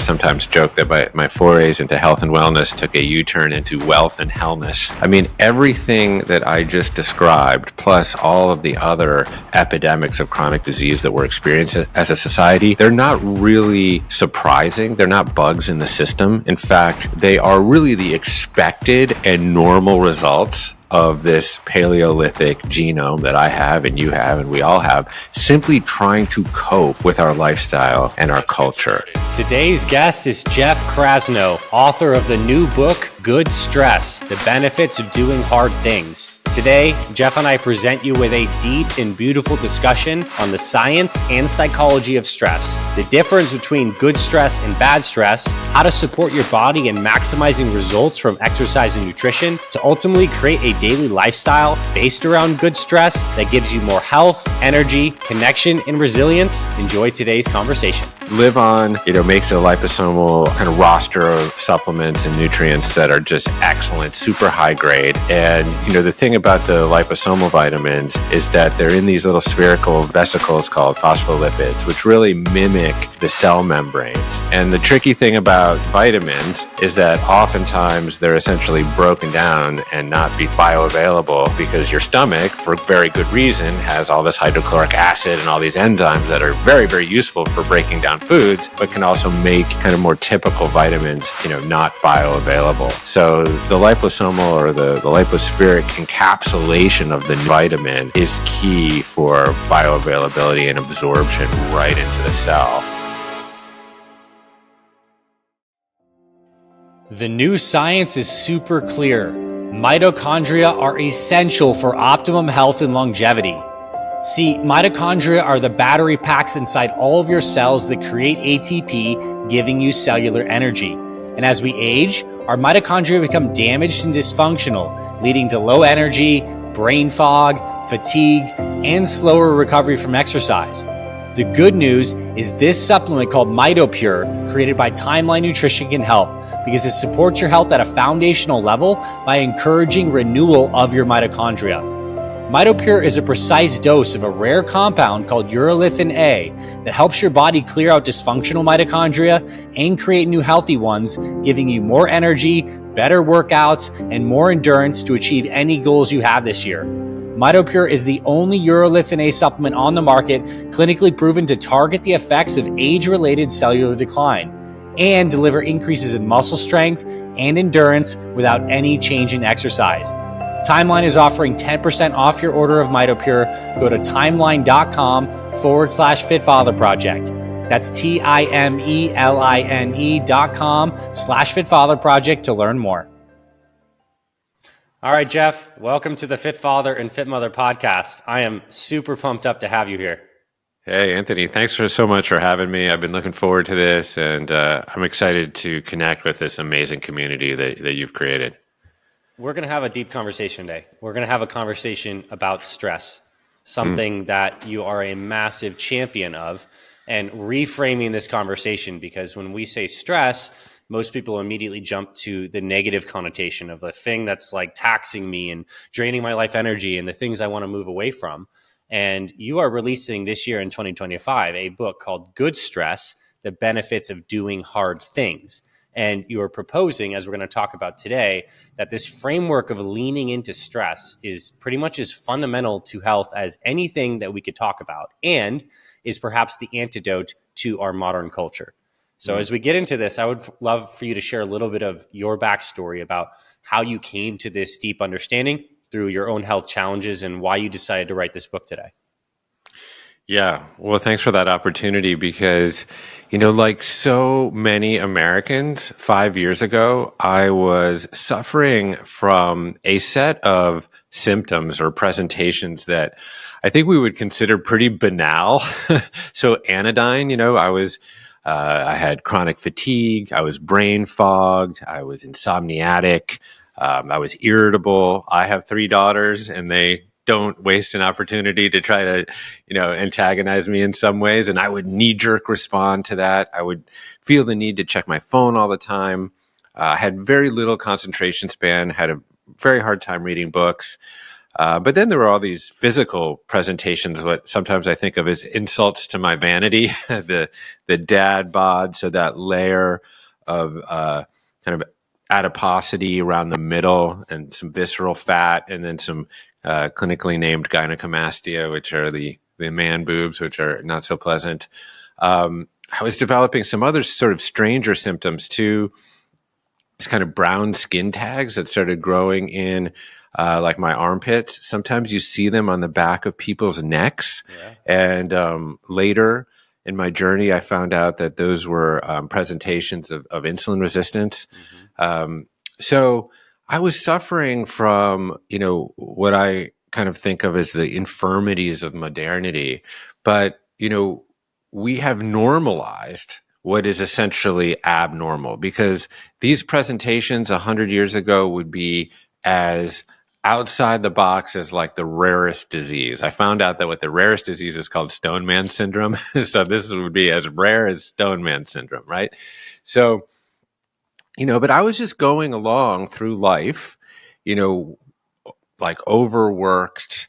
sometimes joke that my forays into health and wellness took a U-turn into wealth and hellness. I mean, everything that I just described, plus all of the other epidemics of chronic disease that we're experiencing as a society, they're not really surprising. They're not bugs in the system. In fact, they are really the expected and normal results of this Paleolithic genome that I have and you have and we all have, simply trying to cope with our lifestyle and our culture. Today's guest is Jeff Krasno, author of the new book, Good Stress, The Benefits of Doing Hard Things. Today, Jeff and I present you with a deep and beautiful discussion on the science and psychology of stress, the difference between good stress and bad stress, how to support your body in maximizing results from exercise and nutrition to ultimately create a daily lifestyle based around good stress that gives you more health, energy, connection, and resilience. Enjoy today's conversation. Live On, makes a liposomal kind of roster of supplements and nutrients that are just excellent, super high grade. And, the thing about the liposomal vitamins is that they're in these little spherical vesicles called phospholipids, which really mimic the cell membranes. And the tricky thing about vitamins is that oftentimes they're essentially broken down and not be bioavailable because your stomach, for very good reason, has all this hydrochloric acid and all these enzymes that are very, very useful for breaking down foods, but can also make kind of more typical vitamins, not bioavailable. So the liposomal or the lipospheric encapsulation of the vitamin is key for bioavailability and absorption right into the cell. The new science is super clear. Mitochondria are essential for optimum health and longevity. See, mitochondria are the battery packs inside all of your cells that create ATP, giving you cellular energy. And as we age, our mitochondria become damaged and dysfunctional, leading to low energy, brain fog, fatigue, and slower recovery from exercise. The good news is this supplement called MitoPure, created by Timeline Nutrition, can help because it supports your health at a foundational level by encouraging renewal of your mitochondria. MitoPure is a precise dose of a rare compound called urolithin A that helps your body clear out dysfunctional mitochondria and create new healthy ones, giving you more energy, better workouts, and more endurance to achieve any goals you have this year. MitoPure is the only urolithin A supplement on the market clinically proven to target the effects of age-related cellular decline and deliver increases in muscle strength and endurance without any change in exercise. Timeline is offering 10% off your order of MitoPure. Go to timeline.com/FitFatherProject. That's TIMELINE.com/FitFatherProject to learn more. All right, Jeff, welcome to the Fit Father and Fit Mother podcast. I am super pumped up to have you here. Hey, Anthony, thanks so much for having me. I've been looking forward to this, and I'm excited to connect with this amazing community that you've created. We're going to have a deep conversation today. We're going to have a conversation about stress, something that you are a massive champion of, and reframing this conversation, because when we say stress, most people immediately jump to the negative connotation of the thing that's like taxing me and draining my life energy and the things I want to move away from. And you are releasing this year in 2025 a book called Good Stress, The Benefits of Doing Hard Things. And you are proposing, as we're going to talk about today, that this framework of leaning into stress is pretty much as fundamental to health as anything that we could talk about, and is perhaps the antidote to our modern culture. So as we get into this, I would love for you to share a little bit of your backstory about how you came to this deep understanding through your own health challenges and why you decided to write this book today. Yeah, well, thanks for that opportunity because, like so many Americans, 5 years ago, I was suffering from a set of symptoms or presentations that I think we would consider pretty banal. So anodyne, I had chronic fatigue, I was brain fogged, I was insomniatic, I was irritable. I have 3 daughters and they don't waste an opportunity to try to, antagonize me in some ways. And I would knee-jerk respond to that. I would feel the need to check my phone all the time. I had very little concentration span, had a very hard time reading books. But then there were all these physical presentations, what sometimes I think of as insults to my vanity, the dad bod, so that layer of kind of adiposity around the middle and some visceral fat, and then some clinically named gynecomastia, which are the man boobs, which are not so pleasant. I was developing some other sort of stranger symptoms too. These kind of brown skin tags that started growing in like my armpits. Sometimes you see them on the back of people's necks. Yeah. And later in my journey, I found out that those were presentations of insulin resistance. So I was suffering from, what I kind of think of as the infirmities of modernity. But, we have normalized what is essentially abnormal, because these presentations 100 years ago would be as outside the box as like the rarest disease. I found out that what the rarest disease is called Stone Man syndrome. So this would be as rare as Stone Man syndrome, right? So, but I was just going along through life, like overworked,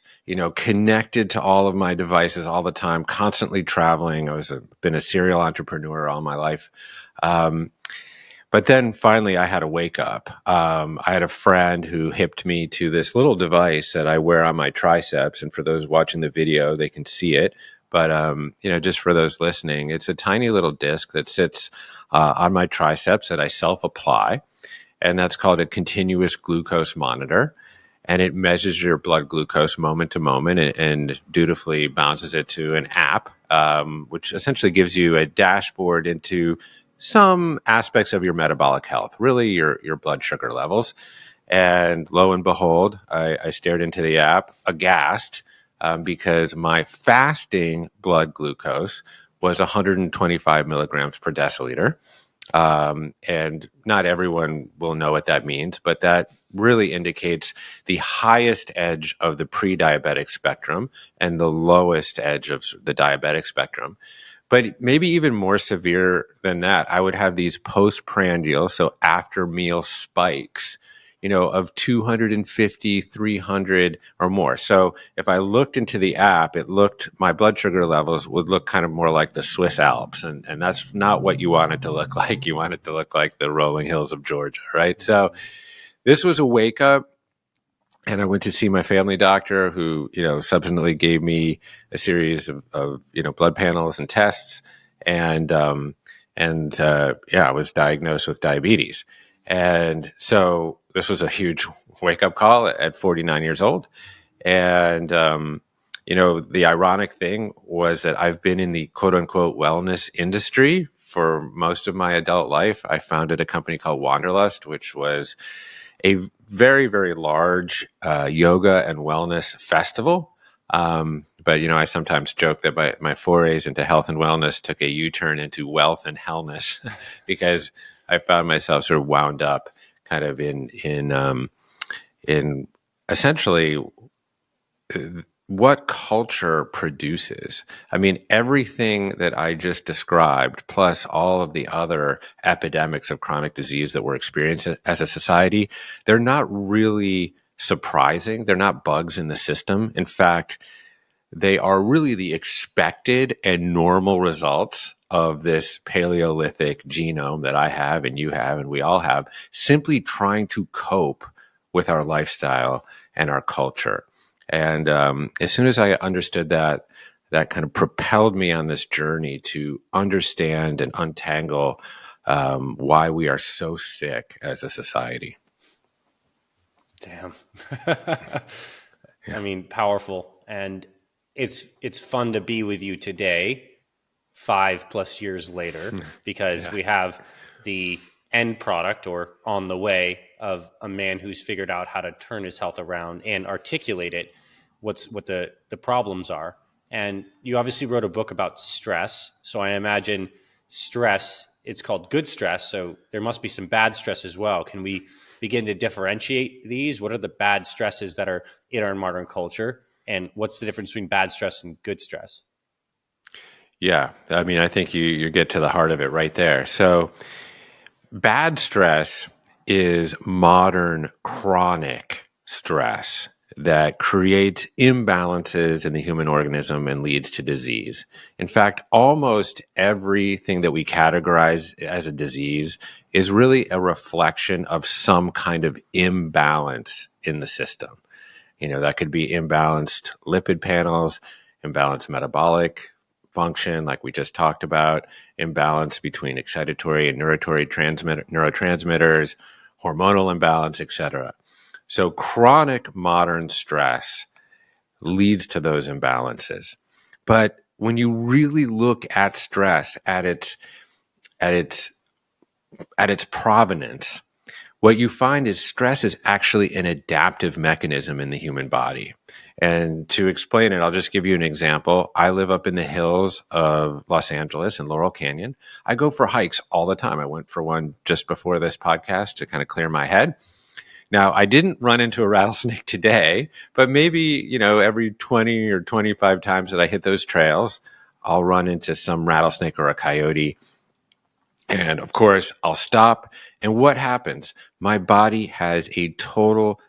connected to all of my devices all the time, constantly traveling. Been a serial entrepreneur all my life. But then finally I had a wake up. I had a friend who hipped me to this little device that I wear on my triceps. And for those watching the video, they can see it. But, just for those listening, it's a tiny little disc that sits on my triceps that I self-apply. And that's called a continuous glucose monitor. And it measures your blood glucose moment to moment and dutifully bounces it to an app, which essentially gives you a dashboard into some aspects of your metabolic health, really your blood sugar levels. And lo and behold, I stared into the app aghast because my fasting blood glucose was 125 milligrams per deciliter. And not everyone will know what that means, but that really indicates the highest edge of the pre-diabetic spectrum and the lowest edge of the diabetic spectrum. But maybe even more severe than that, I would have these postprandial, so after meal spikes, of 250, 300 or more. So if I looked into the app, my blood sugar levels would look kind of more like the Swiss Alps. And that's not what you want it to look like. You want it to look like the rolling hills of Georgia, right? So this was a wake up. And I went to see my family doctor, who, subsequently gave me a series of blood panels and tests. And I was diagnosed with diabetes. And so this was a huge wake up call at 49 years old. And, the ironic thing was that I've been in the quote unquote wellness industry for most of my adult life. I founded a company called Wanderlust, which was a very, very large yoga and wellness festival. But, I sometimes joke that my forays into health and wellness took a U-turn into wealth and hellness because I found myself sort of wound up kind of in essentially what culture produces. I mean, everything that I just described, plus all of the other epidemics of chronic disease that we're experiencing as a society, they're not really surprising. They're not bugs in the system. In fact, they are really the expected and normal results of this Paleolithic genome that I have and you have and we all have, simply trying to cope with our lifestyle and our culture. And as soon as I understood that kind of propelled me on this journey to understand and untangle why we are so sick as a society. Damn. I mean, powerful. And it's fun to be with you today, 5+ years later, because we have the end product, or on the way, of a man who's figured out how to turn his health around and articulate it, what the problems are. And you obviously wrote a book about stress. So I imagine stress, it's called good stress. So there must be some bad stress as well. Can we begin to differentiate these? What are the bad stresses that are in our modern culture? And what's the difference between bad stress and good stress? Yeah, I mean, I think you get to the heart of it right there. So bad stress is modern chronic stress. that creates imbalances in the human organism and leads to disease. In fact, almost everything that we categorize as a disease is really a reflection of some kind of imbalance in the system. That could be imbalanced lipid panels, imbalanced metabolic function, like we just talked about, imbalance between excitatory and neurotransmitters, hormonal imbalance, etc. So chronic modern stress leads to those imbalances. But when you really look at stress at its provenance, what you find is stress is actually an adaptive mechanism in the human body. And to explain it, I'll just give you an example. I live up in the hills of Los Angeles in Laurel Canyon. I go for hikes all the time. I went for one just before this podcast to kind of clear my head. Now, I didn't run into a rattlesnake today, but maybe, every 20 or 25 times that I hit those trails, I'll run into some rattlesnake or a coyote. And of course, I'll stop. And what happens? My body has a total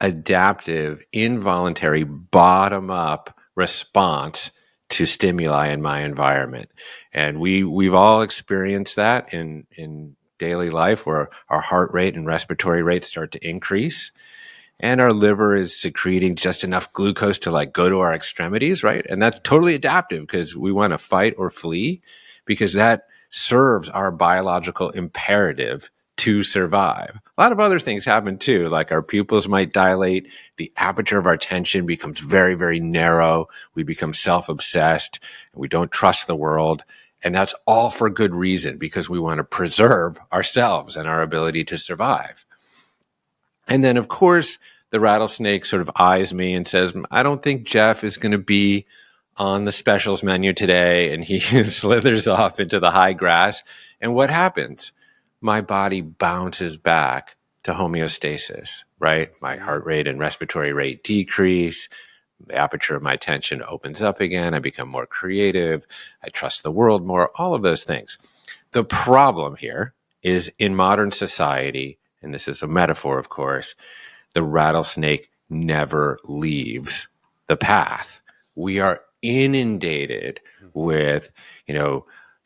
adaptive, involuntary, bottom-up response to stimuli in my environment. And we've all experienced that in daily life, where our heart rate and respiratory rate start to increase. And our liver is secreting just enough glucose to go to our extremities, right? And that's totally adaptive because we want to fight or flee, because that serves our biological imperative to survive. A lot of other things happen too, like our pupils might dilate, the aperture of our attention becomes very, very narrow, we become self-obsessed, we don't trust the world. And that's all for good reason, because we want to preserve ourselves and our ability to survive. And then, of course, the rattlesnake sort of eyes me and says, I don't think Jeff is going to be on the specials menu today. And he slithers off into the high grass. And what happens? My body bounces back to homeostasis, right? My heart rate and respiratory rate decrease. The aperture of my attention opens up again. I become more creative. I trust the world more, all of those things. The problem here is, in modern society, and this is a metaphor, of course, the rattlesnake never leaves the path. We are inundated with,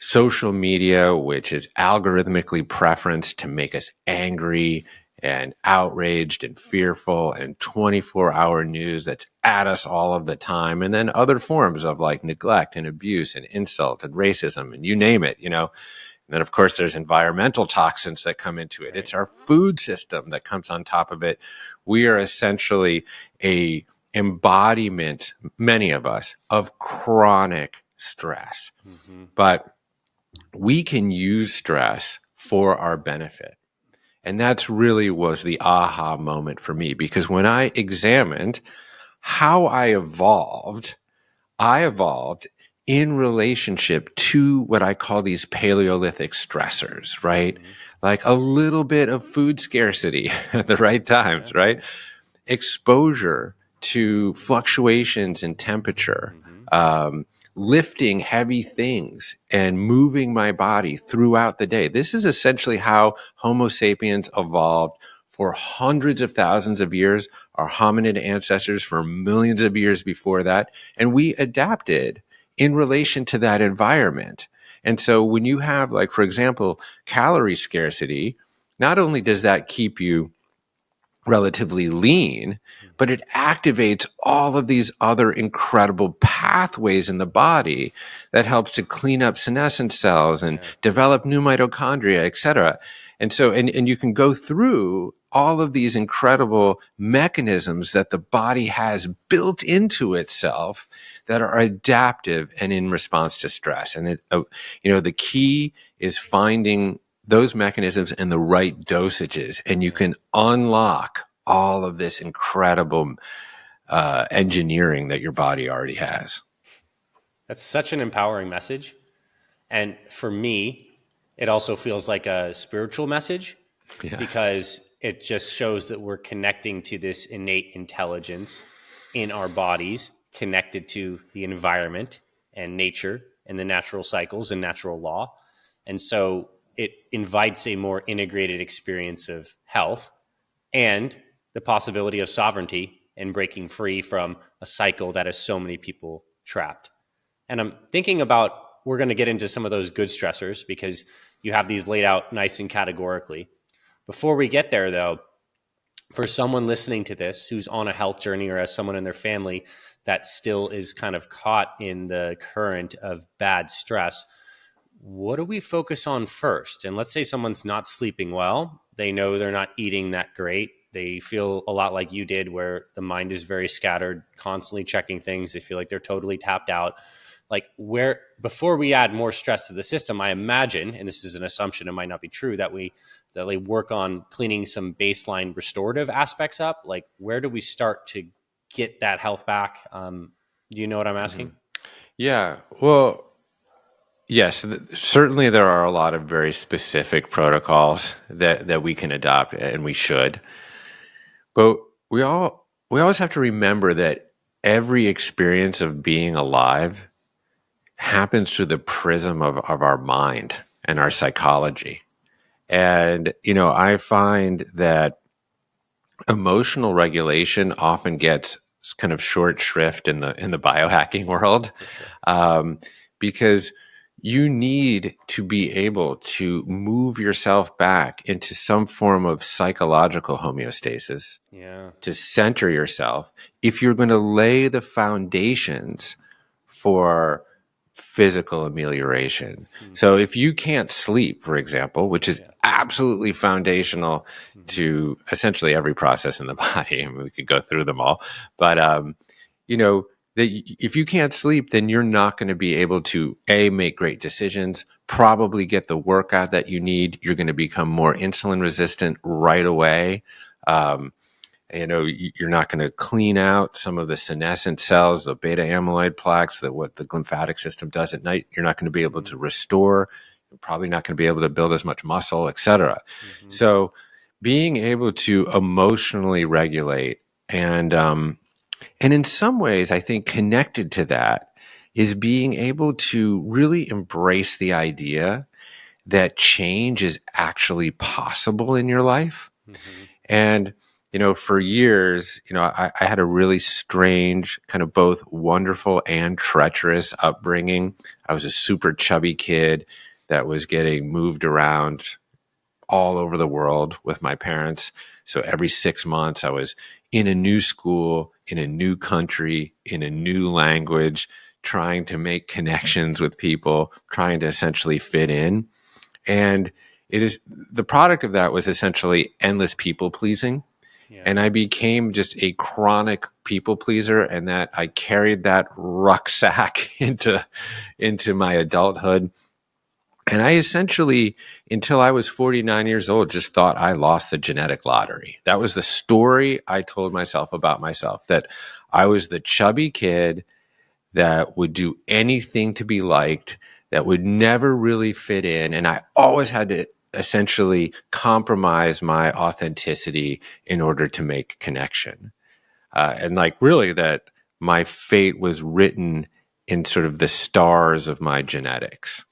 social media, which is algorithmically preferenced to make us angry and outraged and fearful, and 24-hour news that's at us all of the time. And then other forms of neglect and abuse and insult and racism and you name it, And then, of course, there's environmental toxins that come into it. Right. It's our food system that comes on top of it. We are essentially a embodiment, many of us, of chronic stress. Mm-hmm. But we can use stress for our benefit. And that's really was the aha moment for me, because when I examined how I evolved in relationship to what I call these Paleolithic stressors, right? Mm-hmm. Like a little bit of food scarcity at the right times, right? Exposure to fluctuations in temperature, lifting heavy things and moving my body throughout the day. This is essentially how Homo sapiens evolved for hundreds of thousands of years, our hominid ancestors for millions of years before that. And we adapted in relation to that environment. And so when you have, for example, calorie scarcity, not only does that keep you relatively lean, but it activates all of these other incredible pathways in the body that helps to clean up senescent cells and develop new mitochondria, et cetera. And so, and you can go through all of these incredible mechanisms that the body has built into itself that are adaptive and in response to stress. And the key is finding those mechanisms and the right dosages, and you can unlock all of this incredible engineering that your body already has. That's such an empowering message. And for me, it also feels like a spiritual message, because it just shows that we're connecting to this innate intelligence in our bodies, connected to the environment and nature and the natural cycles and natural law. And so it invites a more integrated experience of health and the possibility of sovereignty and breaking free from a cycle that has so many people trapped. And I'm thinking about, we're going to get into some of those good stressors because you have these laid out nice and categorically. Before we get there, though, for someone listening to this who's on a health journey or as someone in their family that still is kind of caught in the current of bad stress, what do we focus on first? And let's say someone's not sleeping well. They know they're not eating that great. They feel a lot like you did, where the mind is very scattered, constantly checking things. They feel like they're totally tapped out. Like, where, before we add more stress to the system, I imagine, and this is an assumption, it might not be true, that we work on cleaning some baseline restorative aspects up. Like, where do we start to get that health back? Do you know what I'm asking? Yeah. Well, yes, certainly there are a lot of very specific protocols that we can adopt, and we should. But we always have to remember that every experience of being alive happens through the prism of our mind and our psychology. And, I find that emotional regulation often gets kind of short shrift in the biohacking world, because you need to be able to move yourself back into some form of psychological homeostasis, to center yourself if you're going to lay the foundations for physical amelioration. So if you can't sleep, for example, which is absolutely foundational to essentially every process in the body, I mean, we could go through them all, but if you can't sleep, then you're not going to be able to make great decisions, probably get the workout that you need. You're going to become more insulin resistant right away. You're not going to clean out some of the senescent cells, the beta amyloid plaques, what the lymphatic system does at night. You're not going to be able to restore. You're probably not going to be able to build as much muscle, et cetera. So being able to emotionally regulate and in some ways, I think connected to that is being able to really embrace the idea that change is actually possible in your life. And for years, I had a really strange, kind of both wonderful and treacherous upbringing. I was a super chubby kid that was getting moved around all over the world with my parents. So every 6 months, I was in a new school, in a new country, in a new language, trying to make connections with people, trying to essentially fit in. And the product of that was essentially endless people pleasing. And I became just a chronic people pleaser, and that I carried that rucksack into my adulthood. And I essentially, until I was 49 years old, just thought I lost the genetic lottery. That was the story I told myself about myself, that I was the chubby kid that would do anything to be liked, that would never really fit in. And I always had to essentially compromise my authenticity in order to make connection. And really that my fate was written in sort of the stars of my genetics.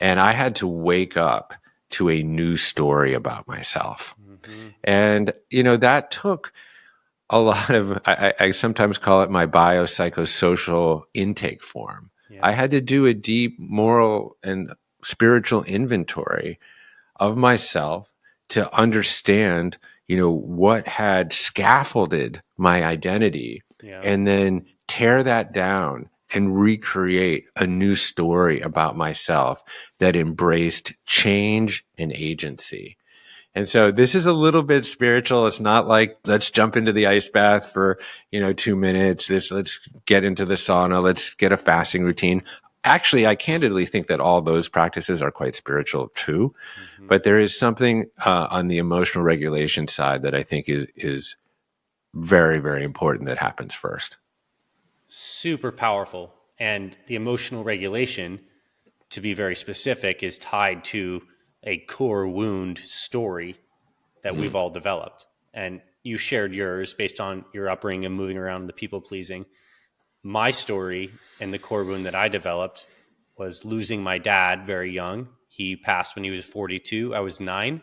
And I had to wake up to a new story about myself. And, that took a lot of, I sometimes call it my biopsychosocial intake form. I had to do a deep moral and spiritual inventory of myself to understand, what had scaffolded my identity, and then tear that down and recreate a new story about myself that embraced change and agency. And so this is a little bit spiritual. It's not like, let's jump into the ice bath for, 2 minutes. Let's get into the sauna. Let's get a fasting routine. Actually, I candidly think that all those practices are quite spiritual too. But there is something on the emotional regulation side that I think is very, very important that happens first. Super powerful. And the emotional regulation, to be very specific, is tied to a core wound story that we've all developed. And you shared yours based on your upbringing and moving around, the people pleasing. My story and the core wound that I developed was losing my dad very young. He passed when he was 42. I was 9.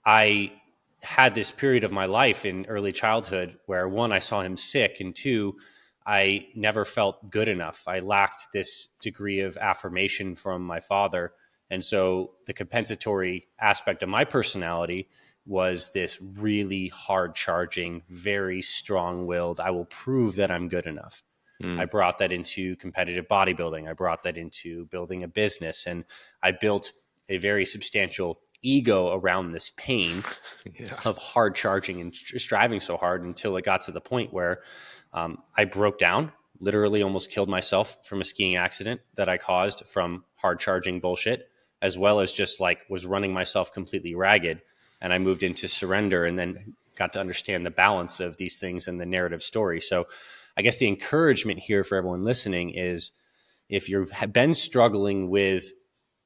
I had this period of my life in early childhood where, one, I saw him sick, and two, I never felt good enough. I lacked this degree of affirmation from my father. And so the compensatory aspect of my personality was this really hard charging, very strong willed, I will prove that I'm good enough. I Mm. brought that into competitive bodybuilding. I brought that into building a business. And I built a very substantial ego around this pain Yeah. of hard charging and striving so hard until it got to the point where I broke down, literally almost killed myself from a skiing accident that I caused from hard charging bullshit, as well as just like was running myself completely ragged. And I moved into surrender and then got to understand the balance of these things in the narrative story. So I guess the encouragement here for everyone listening is, if you've been struggling with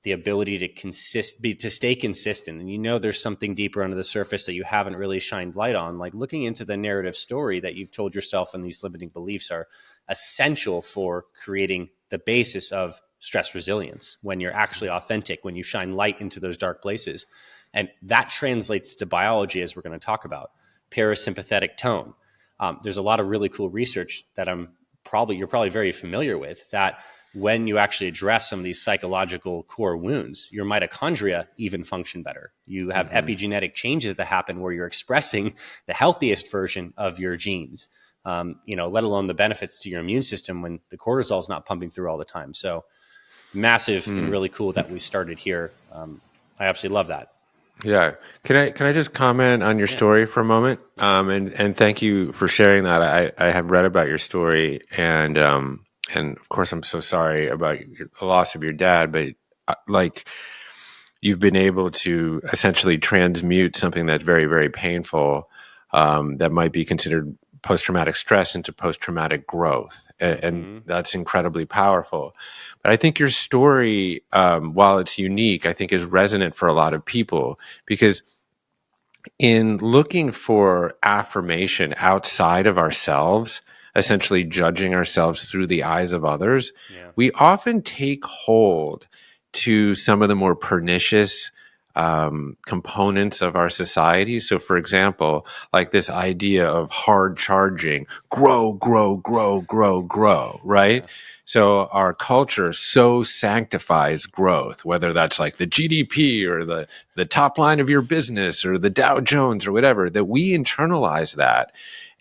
the ability to stay consistent, and you know there's something deeper under the surface that you haven't really shined light on, like looking into the narrative story that you've told yourself, and these limiting beliefs are essential for creating the basis of stress resilience when you're actually authentic, when you shine light into those dark places. And that translates to biology, as we're going to talk about parasympathetic tone. There's a lot of really cool research that you're probably very familiar with, that when you actually address some of these psychological core wounds, your mitochondria even function better. You have epigenetic changes that happen where you're expressing the healthiest version of your genes, let alone the benefits to your immune system when the cortisol is not pumping through all the time. So massive and really cool that we started here. I absolutely love that. Yeah. Can I just comment on your story for a moment? And thank you for sharing that. I have read about your story, and of course I'm so sorry about the loss of your dad, but like, you've been able to essentially transmute something that's very, very painful, that might be considered post-traumatic stress, into post-traumatic growth. And that's incredibly powerful. But I think your story, while it's unique, I think is resonant for a lot of people, because in looking for affirmation outside of ourselves, essentially judging ourselves through the eyes of others, we often take hold to some of the more pernicious components of our society. So, for example, like this idea of hard charging, grow, grow, grow, grow, grow, right? So our culture so sanctifies growth, whether that's like the GDP or the top line of your business or the Dow Jones or whatever, that we internalize that.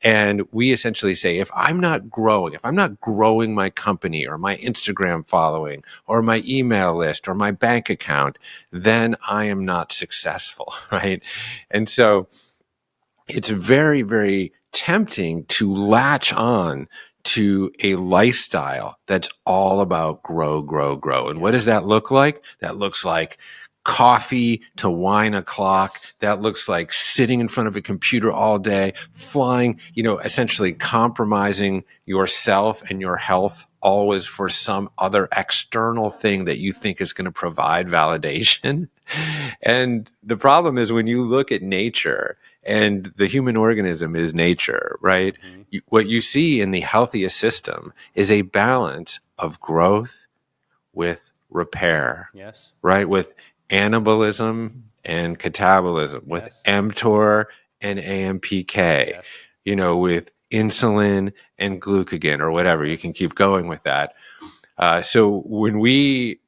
And we essentially say, if I'm not growing my company or my Instagram following or my email list or my bank account, then I am not successful, right? And so it's very, very tempting to latch on to a lifestyle that's all about grow, grow, grow. And what does that look like? That looks like coffee to wine o'clock. That looks like sitting in front of a computer all day, flying, essentially compromising yourself and your health always for some other external thing that you think is going to provide validation. And the problem is, when you look at nature, and the human organism is nature, right? What you see in the healthiest system is a balance of growth with repair, right? With anabolism and catabolism, with mTOR and AMPK, with insulin and glucagon or whatever. You can keep going with that. So when we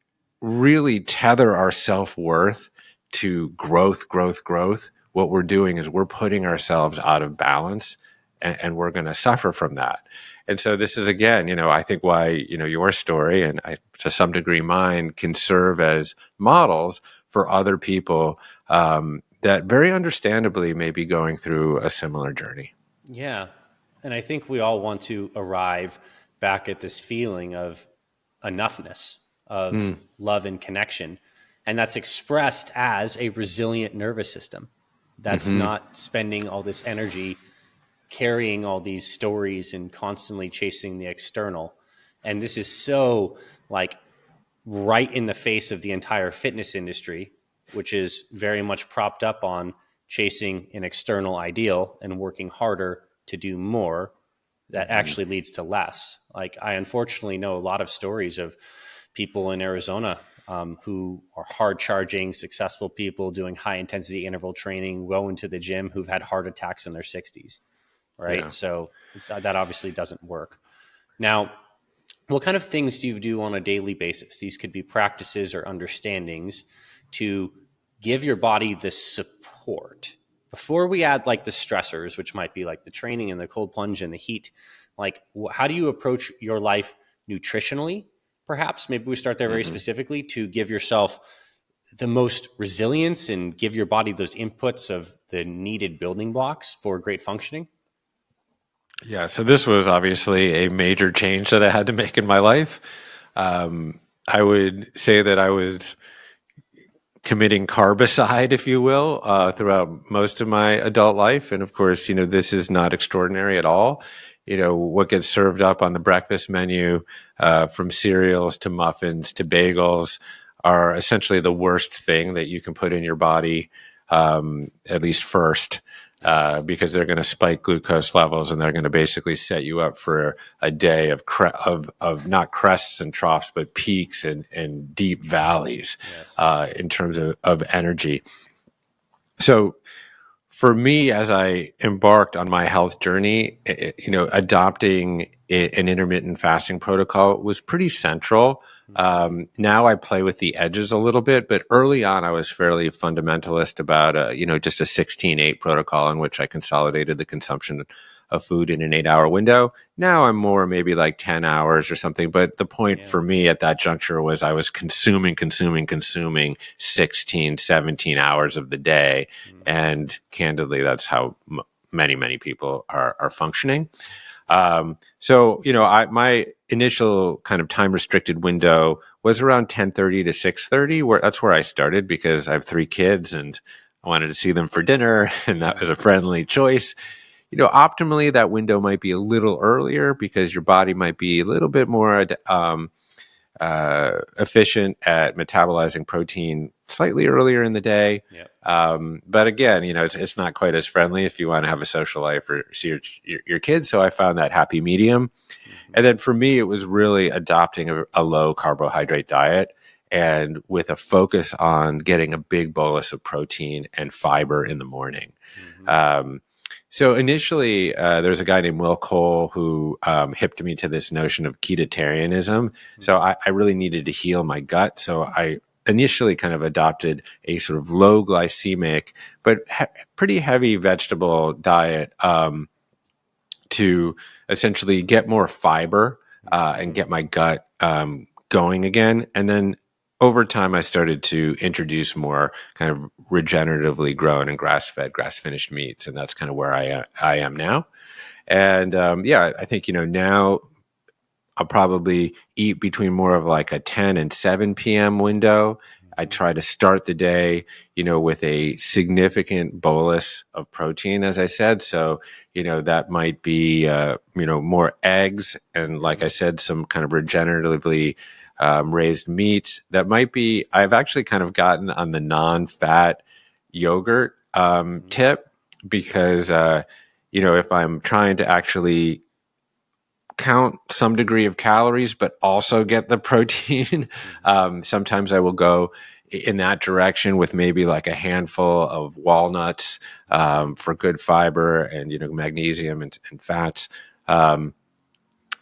really tether our self-worth to growth, growth, growth, what we're doing is we're putting ourselves out of balance, and we're going to suffer from that. And so this is, again, I think why, your story, and to some degree mine, can serve as models for other people that very understandably may be going through a similar journey. Yeah. And I think we all want to arrive back at this feeling of enoughness, of love and connection. And that's expressed as a resilient nervous system that's not spending all this energy carrying all these stories and constantly chasing the external. And this is so like right in the face of the entire fitness industry, which is very much propped up on chasing an external ideal and working harder to do more that actually leads to less. Like, I unfortunately know a lot of stories of people in Arizona who are hard charging, successful people doing high intensity interval training, go into the gym, who've had heart attacks in their 60s, right? Yeah. So that obviously doesn't work. Now, what kind of things do you do on a daily basis? These could be practices or understandings to give your body the support before we add like the stressors, which might be like the training and the cold plunge and the heat. Like, how do you approach your life nutritionally? Perhaps maybe we start there very specifically to give yourself the most resilience and give your body those inputs of the needed building blocks for great functioning. Yeah, so this was obviously a major change that I had to make in my life. I would say that I was committing carbicide, if you will, throughout most of my adult life. And of course, this is not extraordinary at all. What gets served up on the breakfast menu, from cereals to muffins to bagels, are essentially the worst thing that you can put in your body, at least first. Because they're going to spike glucose levels and they're going to basically set you up for a day of not crests and troughs, but peaks and deep valleys, in terms of energy. So for me, as I embarked on my health journey, adopting an intermittent fasting protocol was pretty central. Now I play with the edges a little bit, but early on I was fairly fundamentalist about, just a 16-8 protocol in which I consolidated the consumption of food in an 8-hour window. Now I'm more maybe like 10 hours or something. But the point for me at that juncture was I was consuming 16, 17 hours of the day. And candidly, that's how many people are functioning. My initial kind of time restricted window was around 10:30 to 6:30, that's where I started because I have 3 kids and I wanted to see them for dinner, and that was a friendly choice. Optimally, that window might be a little earlier because your body might be a little bit more efficient at metabolizing protein slightly earlier in the day. But again, it's not quite as friendly if you want to have a social life or see your kids. So I found that happy medium. And then for me, it was really adopting a low carbohydrate diet and with a focus on getting a big bolus of protein and fiber in the morning. So initially, there's a guy named Will Cole who hipped me to this notion of ketotarianism. So I really needed to heal my gut. So I initially kind of adopted a sort of low glycemic, but pretty heavy vegetable diet to essentially get more fiber and get my gut going again. And then over time, I started to introduce more kind of regeneratively grown and grass-fed, grass-finished meats, and that's kind of where I am now. And I think now I'll probably eat between more of like a 10 and 7 p.m. window. I try to start the day, with a significant bolus of protein, as I said. So, that might be, more eggs and, like I said, some kind of regeneratively raised meats. That might be, I've actually kind of gotten on the non-fat yogurt tip because, if I'm trying to actually count some degree of calories, but also get the protein, sometimes I will go in that direction with maybe like a handful of walnuts for good fiber and magnesium and fats.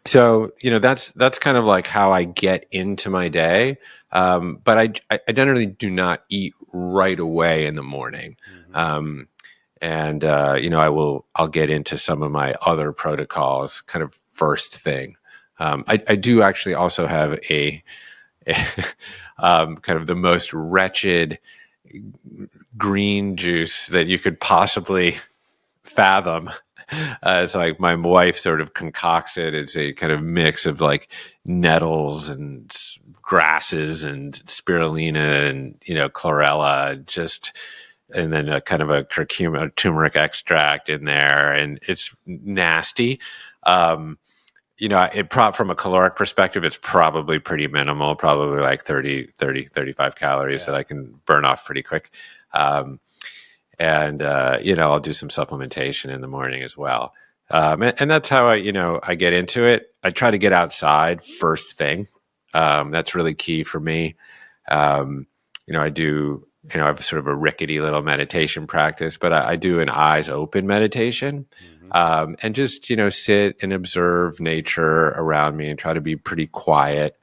So that's kind of like how I get into my day. But I generally do not eat right away in the morning. I'll get into some of my other protocols kind of first thing. I do actually also have a kind of the most wretched green juice that you could possibly fathom. It's like my wife sort of concocts it. It's a kind of mix of like nettles and grasses and spirulina and chlorella, and then a kind of a curcuma turmeric extract in there, and it's nasty. From a caloric perspective, it's probably pretty minimal, probably like 35 calories that I can burn off pretty quick. I'll do some supplementation in the morning as well. And that's how I get into it. I try to get outside first thing. That's really key for me. I do, I have sort of a rickety little meditation practice, but I do an eyes open meditation, and just, sit and observe nature around me and try to be pretty quiet,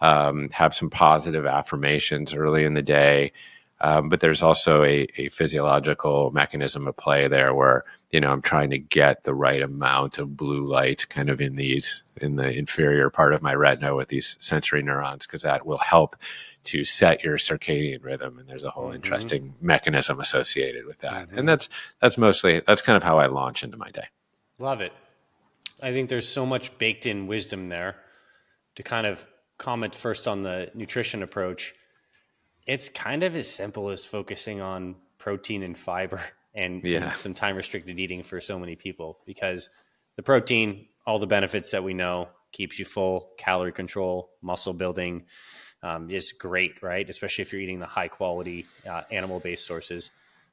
have some positive affirmations early in the day. But there's also a physiological mechanism at play there where, I'm trying to get the right amount of blue light kind of in the inferior part of my retina with these sensory neurons, because that will help to set your circadian rhythm. And there's a whole interesting mechanism associated with that. And that's kind of how I launch into my day. Love it. I think there's so much baked in wisdom there. To kind of comment first on the nutrition approach, it's kind of as simple as focusing on protein and fiber and some time restricted eating for so many people, because the protein, all the benefits that we know, keeps you full, calorie control, muscle building, is great, right? Especially if you're eating the high quality animal-based sources.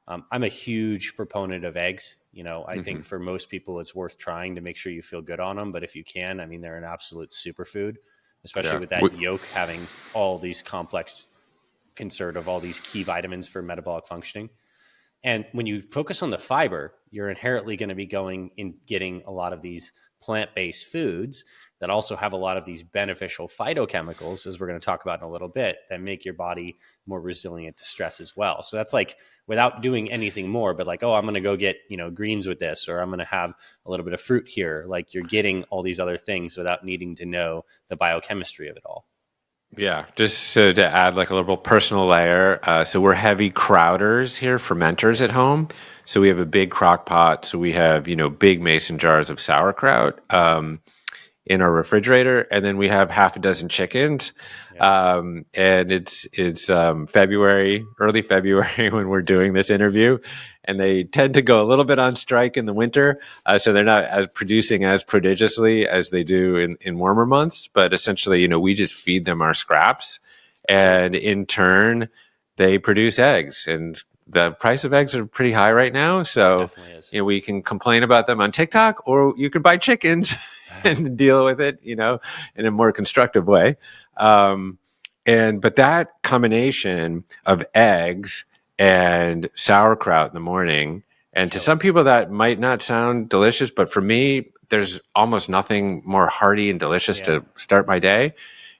I'm a huge proponent of eggs. I think for most people it's worth trying to make sure you feel good on them. But if you can, I mean, they're an absolute superfood, especially with that yolk having all these complex concern of all these key vitamins for metabolic functioning. And when you focus on the fiber, you're inherently going to be getting a lot of these plant-based foods that also have a lot of these beneficial phytochemicals, as we're going to talk about in a little bit, that make your body more resilient to stress as well. So that's like without doing anything more, but like, oh, I'm going to go get, greens with this, or I'm going to have a little bit of fruit here. Like you're getting all these other things without needing to know the biochemistry of it all. Yeah, just so to add like a little personal layer. So we're heavy crowders here, fermenters at home. So we have a big crock pot. So we have, big mason jars of sauerkraut in our refrigerator. And then we have half a dozen chickens. And it's February, early February when we're doing this interview. And they tend to go a little bit on strike in the winter. So they're not producing as prodigiously as they do in warmer months. But essentially, we just feed them our scraps. And in turn, they produce eggs. And the price of eggs are pretty high right now. So, we can complain about them on TikTok, or you can buy chickens and deal with it, in a more constructive way. But that combination of eggs and sauerkraut in the morning, and to some people that might not sound delicious, but for me, there's almost nothing more hearty and delicious to start my day.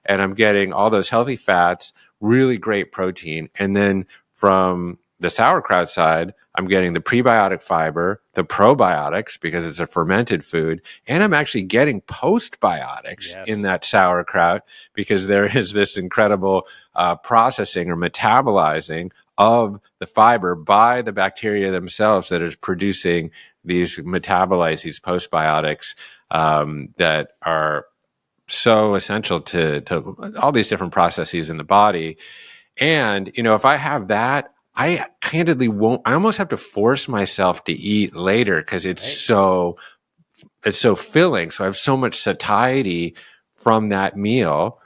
And I'm getting all those healthy fats, really great protein. And then from the sauerkraut side, I'm getting the prebiotic fiber, the probiotics, because it's a fermented food, and I'm actually getting postbiotics in that sauerkraut, because there is this incredible processing or metabolizing of the fiber by the bacteria themselves that is producing these metabolites, these postbiotics that are so essential to all these different processes in the body. And, if I have that, I candidly won't, I almost have to force myself to eat later because it's so filling. So I have so much satiety from that meal.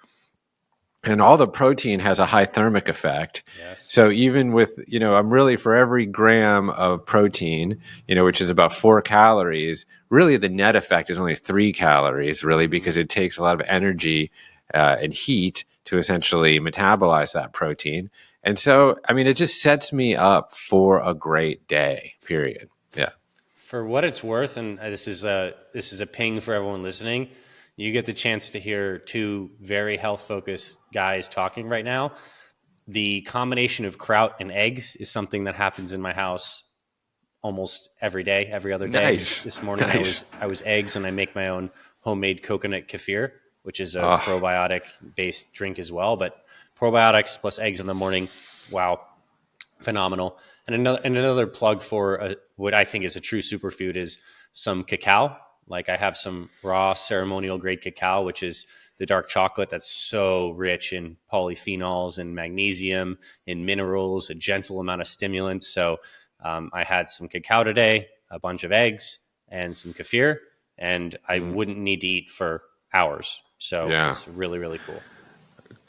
And all the protein has a high thermic effect. So even with, I'm really, for every gram of protein, which is about 4 calories, really the net effect is only 3 calories, really, because it takes a lot of energy and heat to essentially metabolize that protein. And so, I mean, it just sets me up for a great day, period. Yeah. For what it's worth, and this is a ping for everyone listening, you get the chance to hear 2 very health-focused guys talking right now. The combination of kraut and eggs is something that happens in my house almost every day, every other day. This morning I was eggs, and I make my own homemade coconut kefir, which is a probiotic-based drink as well. But probiotics plus eggs in the morning, wow, phenomenal. And another plug for what I think is a true superfood is some cacao. Like I have some raw ceremonial grade cacao, which is the dark chocolate that's so rich in polyphenols and magnesium and minerals, a gentle amount of stimulants. So I had some cacao today, a bunch of eggs, and some kefir, and I wouldn't need to eat for hours. So it's really, really cool.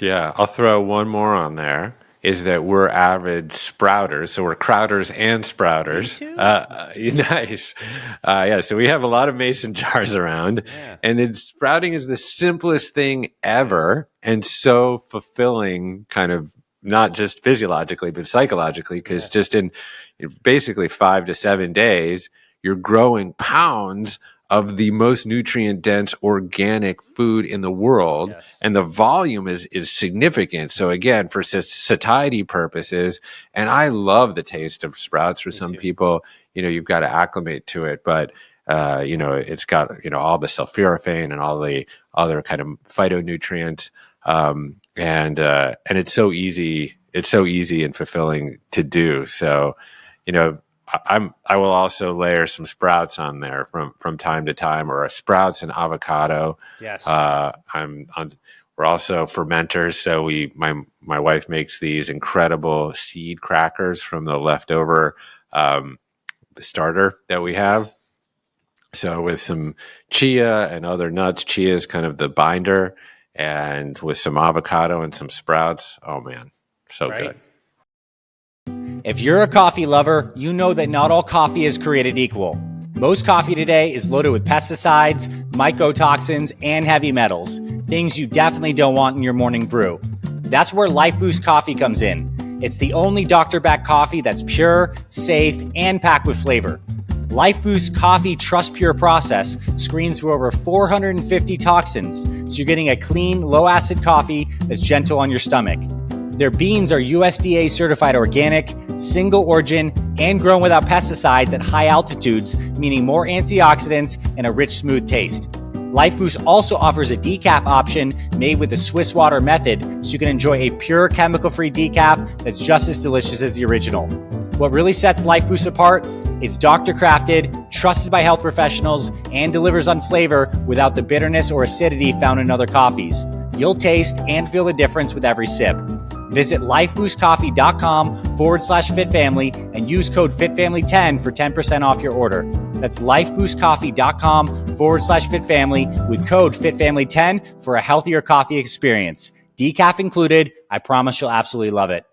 Yeah, I'll throw one more on there. Is that we're avid sprouters, so we're crowders and sprouters. Nice. So we have a lot of mason jars around, and sprouting is the simplest thing ever, and so fulfilling kind of not just physiologically, but psychologically, because just in basically 5 to 7 days, you're growing pounds of the most nutrient dense organic food in the world. Yes. And the volume is significant. So again, for satiety purposes, and I love the taste of sprouts. For some people, you've got to acclimate to it, but it's got, all the sulforaphane and all the other kind of phytonutrients. And it's so easy. It's so easy and fulfilling to do. So, I will also layer some sprouts on there from time to time, or a sprouts and avocado. Yes. We're also fermenters. So my wife makes these incredible seed crackers from the leftover, the starter that we have. So with some chia and other nuts, chia is kind of the binder, and with some avocado and some sprouts. Oh man, so good. If you're a coffee lover, you know that not all coffee is created equal. Most coffee today is loaded with pesticides, mycotoxins, and heavy metals, things you definitely don't want in your morning brew. That's where Life Boost coffee comes in. It's the only doctor-backed coffee that's pure, safe, and packed with flavor. Life Boost Coffee Trust Pure process screens for over 450 toxins, so you're getting a clean, low-acid coffee that's gentle on your stomach. Their beans are USDA certified organic, single origin, and grown without pesticides at high altitudes, meaning more antioxidants and a rich, smooth taste. Life Boost also offers a decaf option made with the Swiss water method, so you can enjoy a pure chemical-free decaf that's just as delicious as the original. What really sets Life Boost apart? It's doctor-crafted, trusted by health professionals, and delivers on flavor without the bitterness or acidity found in other coffees. You'll taste and feel the difference with every sip. Visit lifeboostcoffee.com/fitfamily and use code FITFAMILY10 for 10% off your order. That's lifeboostcoffee.com/fitfamily with code FITFAMILY10 for a healthier coffee experience. Decaf included. I promise you'll absolutely love it.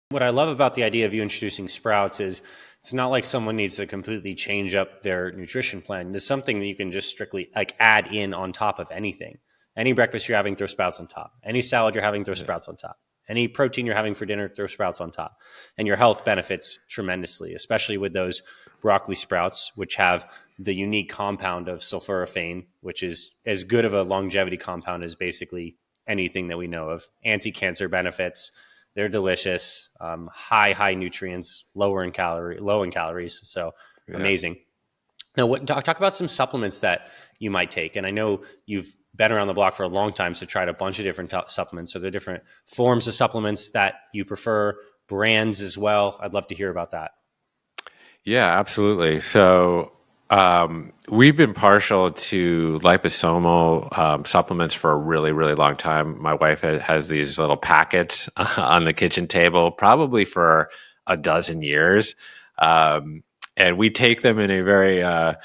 What I love about the idea of you introducing sprouts is it's not like someone needs to completely change up their nutrition plan. There's something that you can just strictly add in on top of anything. Any breakfast you're having, throw sprouts on top. Any salad you're having, throw sprouts on top. Any protein you're having for dinner, throw sprouts on top. And your health benefits tremendously, especially with those broccoli sprouts, which have the unique compound of sulforaphane, which is as good of a longevity compound as basically anything that we know of. Anti-cancer benefits. They're delicious, high nutrients, low in calories. So amazing. Now, talk about some supplements that you might take. And I know you've been around the block for a long time, so tried a bunch of different supplements. So there are different forms of supplements that you prefer, brands as well. I'd love to hear about that. Yeah, absolutely. So we've been partial to liposomal supplements for a really, really long time. My wife has these little packets on the kitchen table, probably for a dozen years. And we take them in a very kind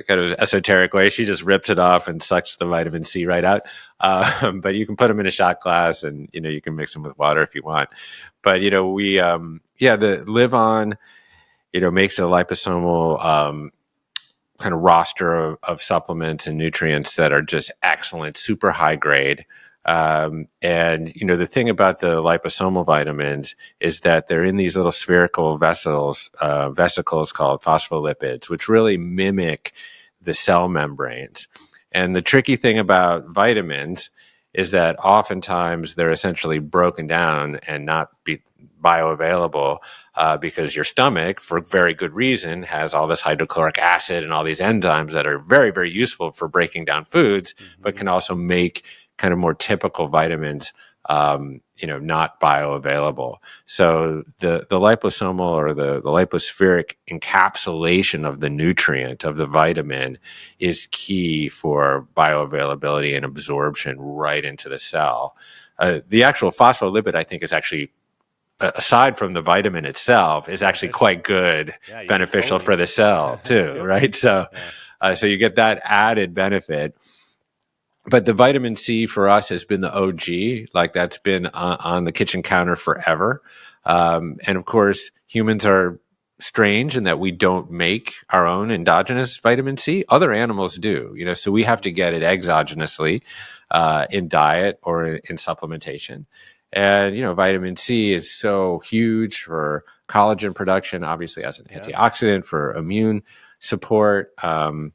of esoteric way. She just rips it off and sucks the vitamin C right out. But you can put them in a shot glass, and you can mix them with water if you want. But we the Live On makes a liposomal kind of roster of supplements and nutrients that are just excellent, super high grade. And the thing about the liposomal vitamins is that they're in these little spherical vesicles called phospholipids, which really mimic the cell membranes. And the tricky thing about vitamins is that oftentimes they're essentially broken down and not bioavailable because your stomach, for very good reason, has all this hydrochloric acid and all these enzymes that are very, very useful for breaking down foods, but can also make kind of more typical vitamins, not bioavailable. So the liposomal or the lipospheric encapsulation of the nutrient of the vitamin is key for bioavailability and absorption right into the cell. The actual phospholipid, I think, is actually, aside from the vitamin itself, is actually quite good, beneficial for the cell too, right? So, so you get that added benefit. But the vitamin C for us has been the OG, like that's been on the kitchen counter forever. And of course, humans are strange in that we don't make our own endogenous vitamin C. Other animals do, so we have to get it exogenously in diet or in supplementation. And, vitamin C is so huge for collagen production, obviously as an antioxidant for immune support. And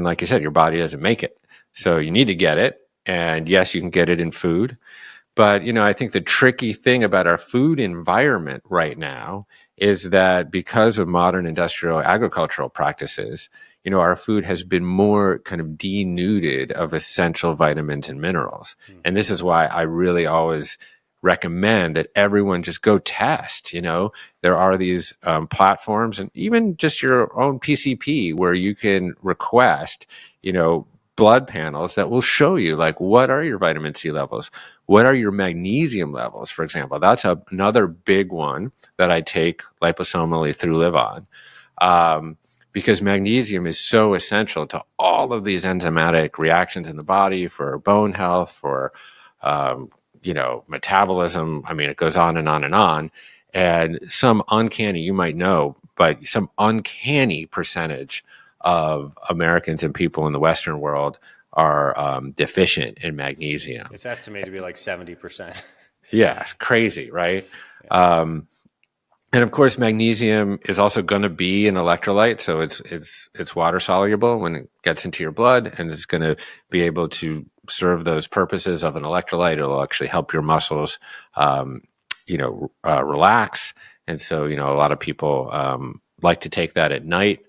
like you said, your body doesn't make it. So you need to get it. And yes, you can get it in food. But, I think the tricky thing about our food environment right now is that because of modern industrial agricultural practices, our food has been more kind of denuded of essential vitamins and minerals. And this is why I really always recommend that everyone just go test. There are these platforms, and even just your own PCP, where you can request, blood panels that will show you, like, what are your vitamin C levels? What are your magnesium levels, for example? That's another big one that I take liposomally through Live On, because magnesium is so essential to all of these enzymatic reactions in the body, for bone health, for metabolism. I mean, it goes on and on and on. And some uncanny, you might know, but some uncanny percentage of Americans and people in the Western world are deficient in magnesium. It's estimated to be like 70%. Yeah, it's crazy, right? Yeah. And of course, magnesium is also going to be an electrolyte, so it's water soluble when it gets into your blood, and it's going to be able to serve those purposes of an electrolyte. It'll actually help your muscles, relax. And so, a lot of people like to take that at night.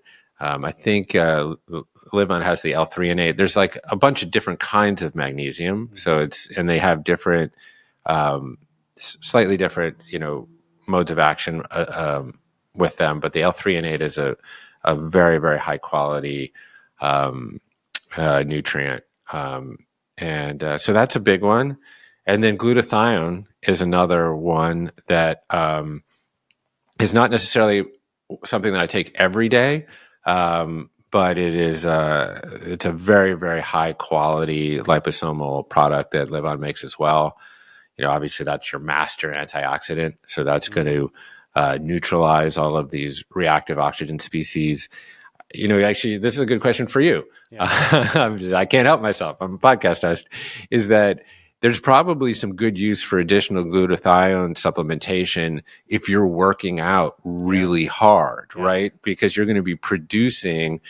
I think Live On has the L-threonate. There's like a bunch of different kinds of magnesium, and they have different, slightly different, modes of action with them. But the L-threonate is a very, very high quality nutrient. So that's a big one. And then glutathione is another one that is not necessarily something that I take every day, but it's a very, very high quality liposomal product that Live On makes as well. Obviously that's your master antioxidant. So that's going to neutralize all of these reactive oxygen species. Actually, this is a good question for you. Yeah. I can't help myself. I'm a podcast host. Is that there's probably some good use for additional glutathione supplementation if you're working out really hard, yes, right? Because you're going to be producing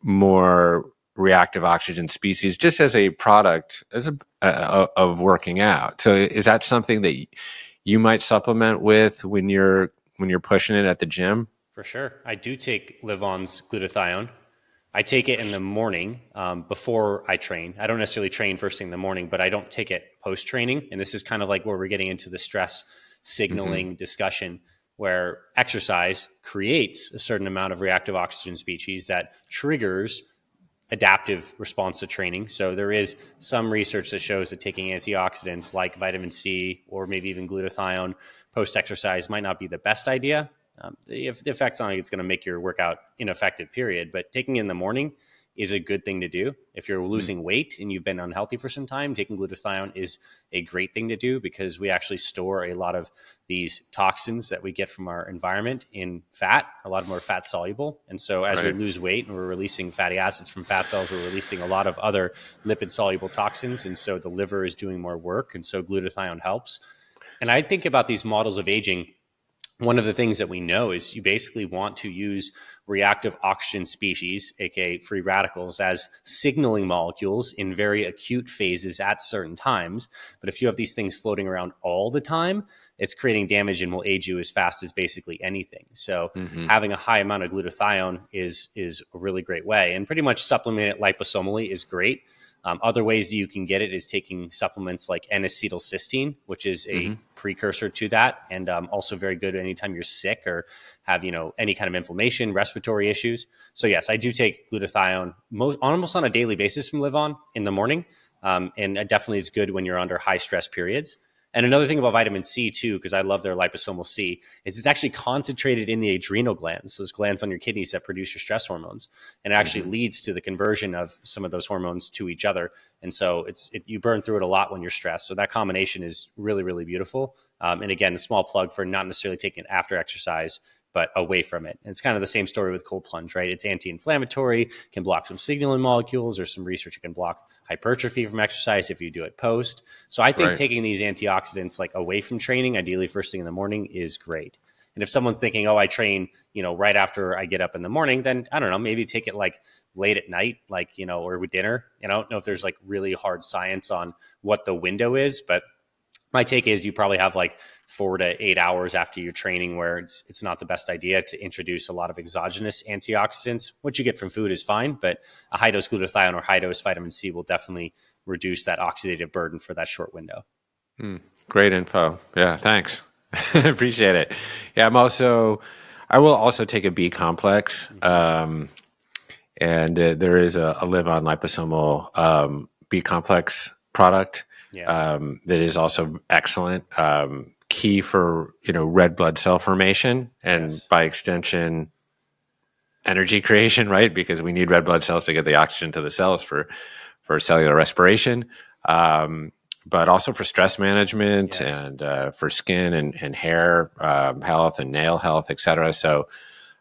more reactive oxygen species just as a product of working out. So is that something that you might supplement with when you're pushing it at the gym? For sure. I do take Live On's glutathione. I take it in the morning before I train. I don't necessarily train first thing in the morning, but I don't take it post-training. And this is kind of like where we're getting into the stress signaling discussion, where exercise creates a certain amount of reactive oxygen species that triggers adaptive response to training. So there is some research that shows that taking antioxidants like vitamin C or maybe even glutathione post-exercise might not be the best idea. The effect's not like it's going to make your workout ineffective, period. But taking it in the morning is a good thing to do. If you're losing weight and you've been unhealthy for some time, taking glutathione is a great thing to do, because we actually store a lot of these toxins that we get from our environment in fat. A lot of them are fat soluble. And so as we lose weight and we're releasing fatty acids from fat cells, we're releasing a lot of other lipid soluble toxins. And so the liver is doing more work. And so glutathione helps. And I think about these models of aging. One of the things that we know is you basically want to use reactive oxygen species, aka free radicals, as signaling molecules in very acute phases at certain times. But if you have these things floating around all the time, it's creating damage and will age you as fast as basically anything. So having a high amount of glutathione is a really great way. And pretty much supplement it liposomally is great. Other ways that you can get it is taking supplements like N-acetylcysteine, which is a precursor to that, and also very good anytime you're sick or have any kind of inflammation, respiratory issues. So yes, I do take glutathione almost on a daily basis from Live On in the morning, and it definitely is good when you're under high stress periods. And another thing about vitamin C too, because I love their liposomal C, is it's actually concentrated in the adrenal glands, those glands on your kidneys that produce your stress hormones. And it actually leads to the conversion of some of those hormones to each other. And so you burn through it a lot when you're stressed. So that combination is really, really beautiful. And again, a small plug for not necessarily taking it after exercise, but away from it. And it's kind of the same story with cold plunge, right? It's anti-inflammatory, can block some signaling molecules. There's some research that can block hypertrophy from exercise if you do it post. So I think taking these antioxidants like away from training, ideally first thing in the morning, is great. And if someone's thinking, oh, I train, right after I get up in the morning, then I don't know, maybe take it like late at night, like, or with dinner. I don't know if there's like really hard science on what the window is, but my take is you probably have like 4 to 8 hours after your training where it's not the best idea to introduce a lot of exogenous antioxidants. What you get from food is fine, but a high dose glutathione or high dose vitamin C will definitely reduce that oxidative burden for that short window. Great info. Yeah, thanks. Appreciate it. Yeah, I will also take a B complex. And there is a live on liposomal B complex product. That is also excellent. Key for red blood cell formation and by extension energy creation, right? Because we need red blood cells to get the oxygen to the cells for cellular respiration, but also for stress management and for skin and hair health and nail health, etc. So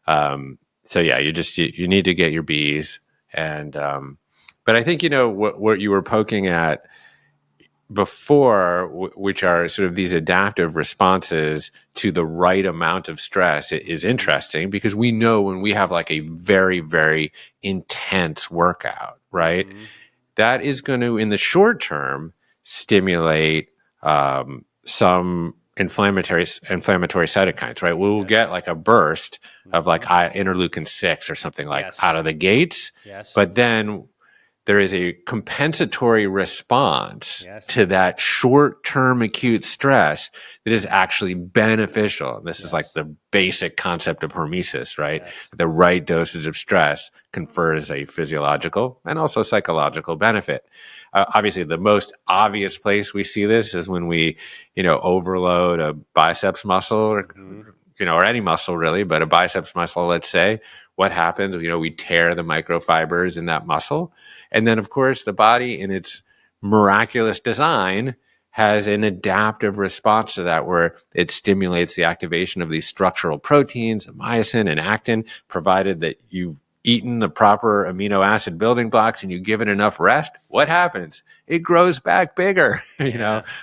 yeah, you need to get your Bs and but I think what you were poking at before, which are sort of these adaptive responses to the right amount of stress, is interesting because we know when we have like a very, very intense workout, right? That is going to, in the short term, stimulate some inflammatory cytokines, right? We'll get like a burst of like interleukin 6 or something like out of the gates, but then there is a compensatory response to that short-term acute stress that is actually beneficial. And this is like the basic concept of hormesis, right? The right dosage of stress confers a physiological and also psychological benefit. Obviously, the most obvious place we see this is when we, overload a biceps muscle or any muscle really, but a biceps muscle, let's say. What happens? We tear the microfibers in that muscle. And then, of course, the body in its miraculous design has an adaptive response to that where it stimulates the activation of these structural proteins, myosin and actin, provided that you've eaten the proper amino acid building blocks and you give it enough rest. What happens? It grows back bigger.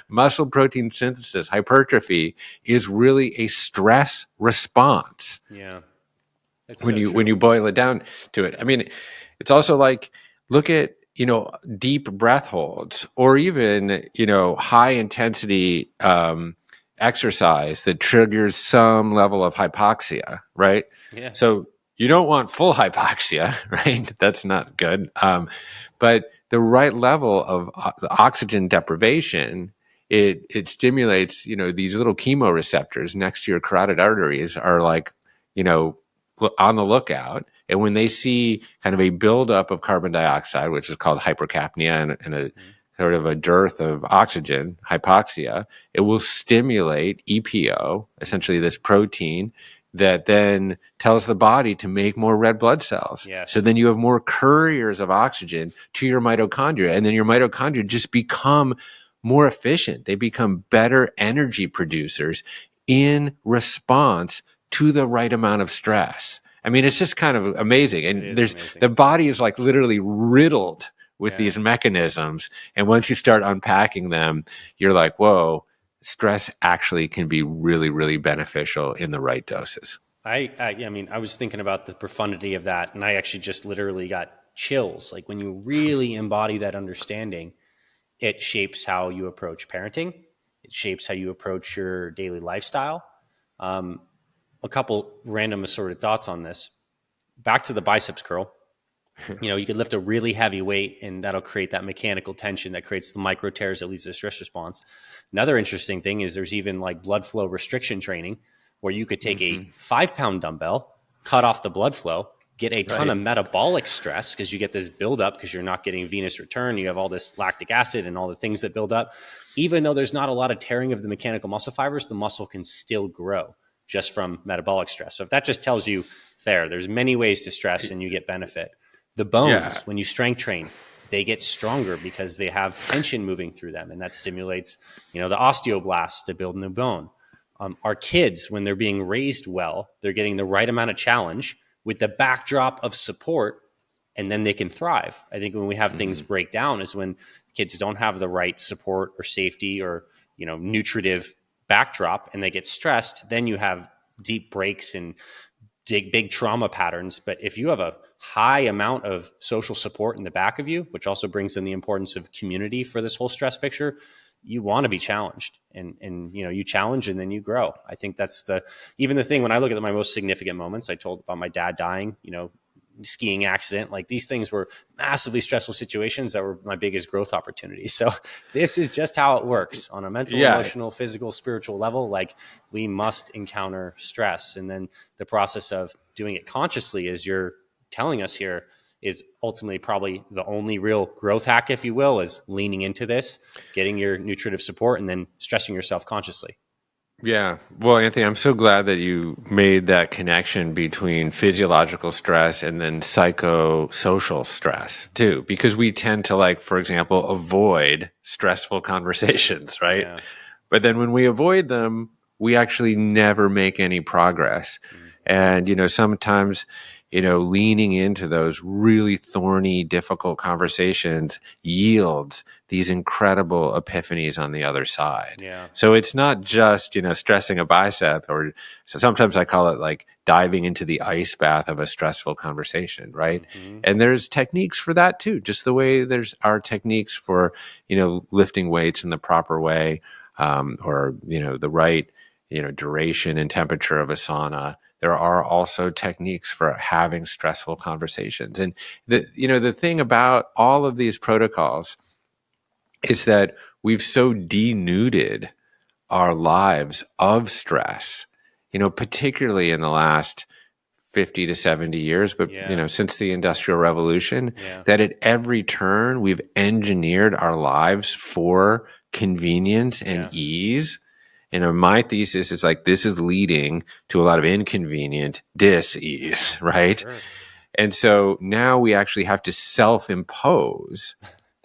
Muscle protein synthesis, hypertrophy is really a stress response. Yeah. When you boil it down to it. I mean, it's also like, look at, deep breath holds or even, high intensity exercise that triggers some level of hypoxia, right? Yeah. So you don't want full hypoxia, right? That's not good. But the right level of oxygen deprivation, it stimulates, these little chemoreceptors next to your carotid arteries are like, on the lookout. And when they see kind of a buildup of carbon dioxide, which is called hypercapnia and a sort of a dearth of oxygen, hypoxia, it will stimulate EPO, essentially this protein that then tells the body to make more red blood cells. So then you have more couriers of oxygen to your mitochondria, and then your mitochondria just become more efficient. They become better energy producers in response to the right amount of stress. I mean, it's just kind of amazing. And the body is like literally riddled with these mechanisms. And once you start unpacking them, you're like, whoa, stress actually can be really, really beneficial in the right doses. I mean, I was thinking about the profundity of that, and I actually just literally got chills. Like when you really embody that understanding, it shapes how you approach parenting. It shapes how you approach your daily lifestyle. A couple random assorted thoughts on this. Back to the biceps curl. You could lift a really heavy weight and that'll create that mechanical tension that creates the micro tears that leads to stress response. Another interesting thing is there's even like blood flow restriction training where you could take a 5-pound dumbbell, cut off the blood flow, get a ton of metabolic stress because you get this buildup because you're not getting venous return. You have all this lactic acid and all the things that build up. Even though there's not a lot of tearing of the mechanical muscle fibers, the muscle can still grow just from metabolic stress. So if that just tells you there's many ways to stress and you get benefit. The bones, when you strength train, they get stronger because they have tension moving through them. And that stimulates, the osteoblasts to build new bone. Our kids, when they're being raised well, they're getting the right amount of challenge with the backdrop of support, and then they can thrive. I think when we have things break down is when kids don't have the right support or safety or, nutritive backdrop, and they get stressed. Then you have deep breaks and big trauma patterns. But if you have a high amount of social support in the back of you, which also brings in the importance of community for this whole stress picture, you want to be challenged, and you challenge and then you grow. I think that's even the thing when I look at my most significant moments. I told about my dad dying, skiing accident. Like, these things were massively stressful situations that were my biggest growth opportunities. So this is just how it works on a mental, emotional, physical, spiritual level. Like, we must encounter stress. And then the process of doing it consciously, as you're telling us here, is ultimately probably the only real growth hack, if you will, is leaning into this, getting your nutritive support, and then stressing yourself consciously. Yeah. Well, Anthony, I'm so glad that you made that connection between physiological stress and then psychosocial stress too, because we tend to, like, for example, avoid stressful conversations, right? Yeah. But then when we avoid them, we actually never make any progress. And, sometimes, leaning into those really thorny, difficult conversations yields these incredible epiphanies on the other side. Yeah. So it's not just, stressing a bicep, or so sometimes I call it like diving into the ice bath of a stressful conversation, right? And there's techniques for that too, just the way there's our techniques for, lifting weights in the proper way, or, the right, duration and temperature of a sauna. There are also techniques for having stressful conversations. And the thing about all of these protocols is that we've so denuded our lives of stress, particularly in the last 50 to 70 years, but since the Industrial Revolution, that at every turn we've engineered our lives for convenience and ease. My thesis is, like, this is leading to a lot of inconvenient dis-ease, right? Sure. And so now we actually have to self-impose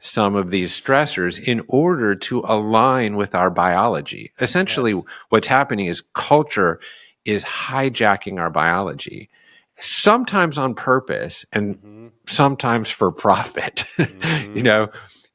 some of these stressors in order to align with our biology. Essentially, what's happening is culture is hijacking our biology, sometimes on purpose and sometimes for profit.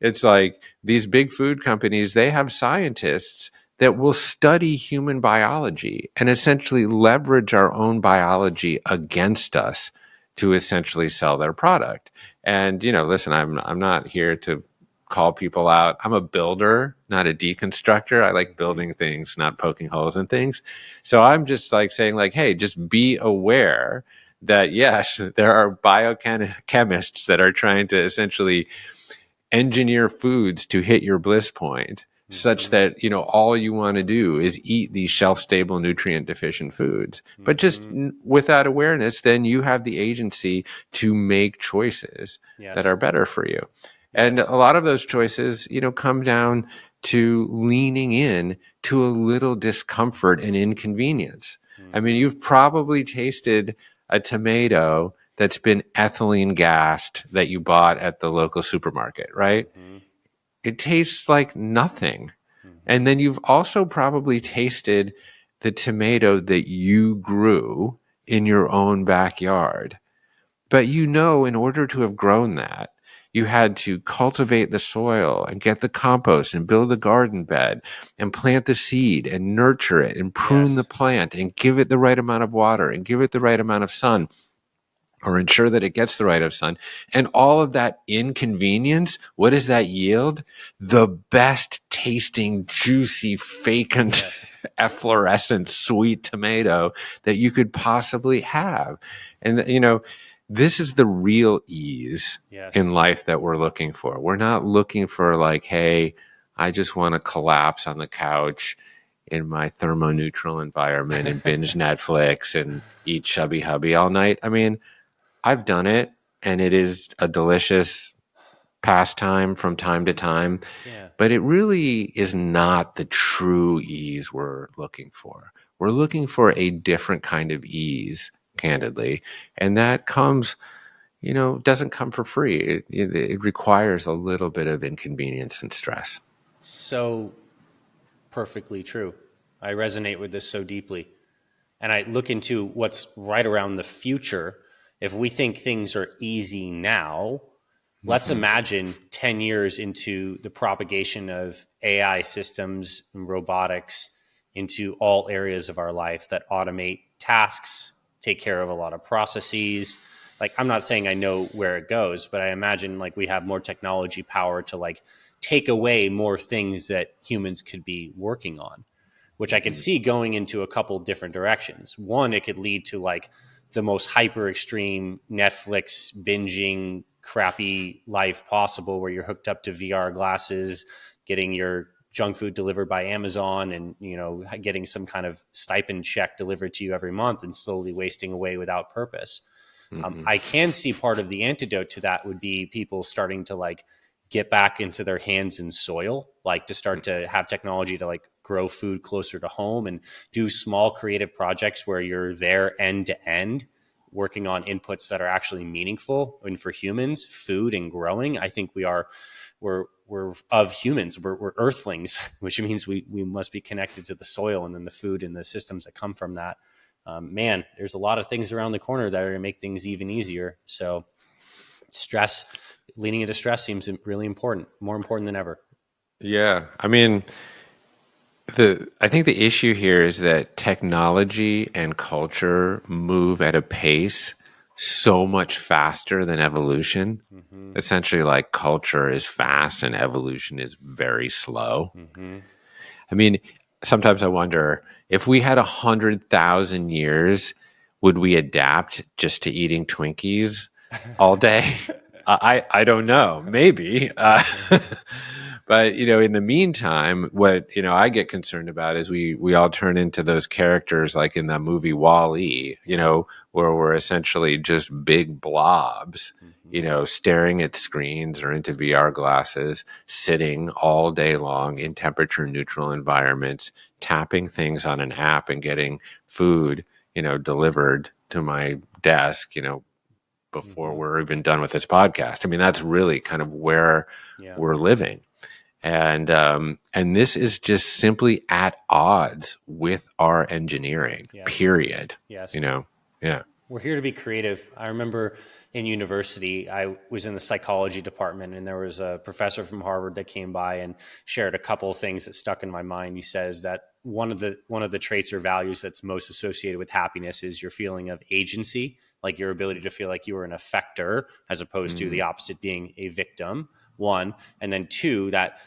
It's like these big food companies, they have scientists that will study human biology and essentially leverage our own biology against us to essentially sell their product. And, listen, I'm not here to call people out. I'm a builder, not a deconstructor. I like building things, not poking holes in things. So I'm just like saying, like, hey, just be aware that, yes, there are biochemists that are trying to essentially engineer foods to hit your bliss point, such that, all you want to do is eat these shelf-stable, nutrient-deficient foods. But just with that awareness, then you have the agency to make choices that are better for you. And a lot of those choices, come down to leaning in to a little discomfort and inconvenience. I mean, you've probably tasted a tomato that's been ethylene gassed that you bought at the local supermarket, right? It tastes like nothing. And then you've also probably tasted the tomato that you grew in your own backyard. But in order to have grown that, you had to cultivate the soil and get the compost and build the garden bed and plant the seed and nurture it and prune the plant and give it the right amount of water and give it the right amount of sun, or effensure that it gets the right of sun. And all of that inconvenience, what does that yield? The best tasting, juicy, fecund, efflorescent, sweet tomato that you could possibly have. And, this is the real ease in life that we're looking for. We're not looking for, like, hey, I just want to collapse on the couch in my thermoneutral environment and binge Netflix and eat Chubby Hubby all night. I mean, I've done it, and it is a delicious pastime from time to time, but it really is not the true ease we're looking for. We're looking for a different kind of ease, candidly, and that comes, doesn't come for free. It requires a little bit of inconvenience and stress. So perfectly true. I resonate with this so deeply. And I look into what's right around the future. If we think things are easy now, let's imagine 10 years into the propagation of AI systems and robotics into all areas of our life that automate tasks, take care of a lot of processes. Like, I'm not saying I know where it goes, but I imagine like we have more technology power to like take away more things that humans could be working on, which I could see going into a couple different directions. One, it could lead to like the most hyper extreme Netflix binging crappy life possible, where you're hooked up to VR glasses, getting your junk food delivered by Amazon, and getting some kind of stipend check delivered to you every month and slowly wasting away without purpose. I can see part of the antidote to that would be people starting to like get back into their hands in soil, like to start to have technology to like grow food closer to home and do small creative projects where you're there end to end working on inputs that are actually meaningful. And for humans, food and growing, I think we're of humans, we're earthlings, which means we must be connected to the soil and then the food and the systems that come from that. Man, there's a lot of things around the corner that are going to make things even easier. So stress, leaning into stress seems really important, more important than ever. Yeah. I mean, I think the issue here is that technology and culture move at a pace so much faster than evolution. Essentially, like culture is fast and evolution is very slow. I mean, sometimes I wonder if we had 100,000 years, would we adapt just to eating Twinkies all day? I don't know. Maybe. But, in the meantime, what, I get concerned about is we all turn into those characters like in the movie Wall-E, where we're essentially just big blobs, staring at screens or into VR glasses, sitting all day long in temperature neutral environments, tapping things on an app and getting food, delivered to my desk, before we're even done with this podcast. I mean, that's really kind of where we're living. And this is just simply at odds with our engineering, period. Yes. Yeah. We're here to be creative. I remember in university, I was in the psychology department, and there was a professor from Harvard that came by and shared a couple of things that stuck in my mind. He says that one of the traits or values that's most associated with happiness is your feeling of agency, like your ability to feel like you are an effector as opposed to the opposite, being a victim. One, and then two, that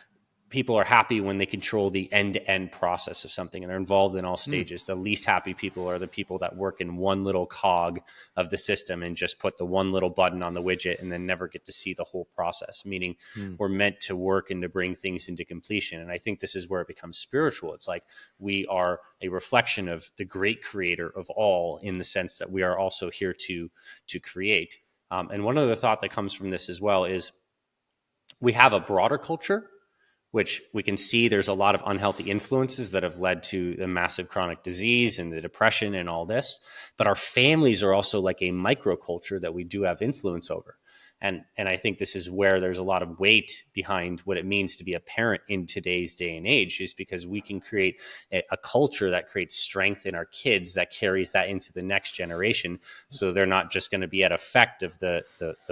people are happy when they control the end-to-end process of something and they're involved in all stages. The least happy people are the people that work in one little cog of the system and just put the one little button on the widget and then never get to see the whole process, meaning we're meant to work and to bring things into completion. And I think this is where it becomes spiritual. It's like we are a reflection of the great creator of all, in the sense that we are also here to create. And one other thought that comes from this as well is we have a broader culture, which we can see there's a lot of unhealthy influences that have led to the massive chronic disease and the depression and all this. But our families are also like a microculture that we do have influence over. And I think this is where there's a lot of weight behind what it means to be a parent in today's day and age, is because we can create a culture that creates strength in our kids that carries that into the next generation. So they're not just going to be at effect of the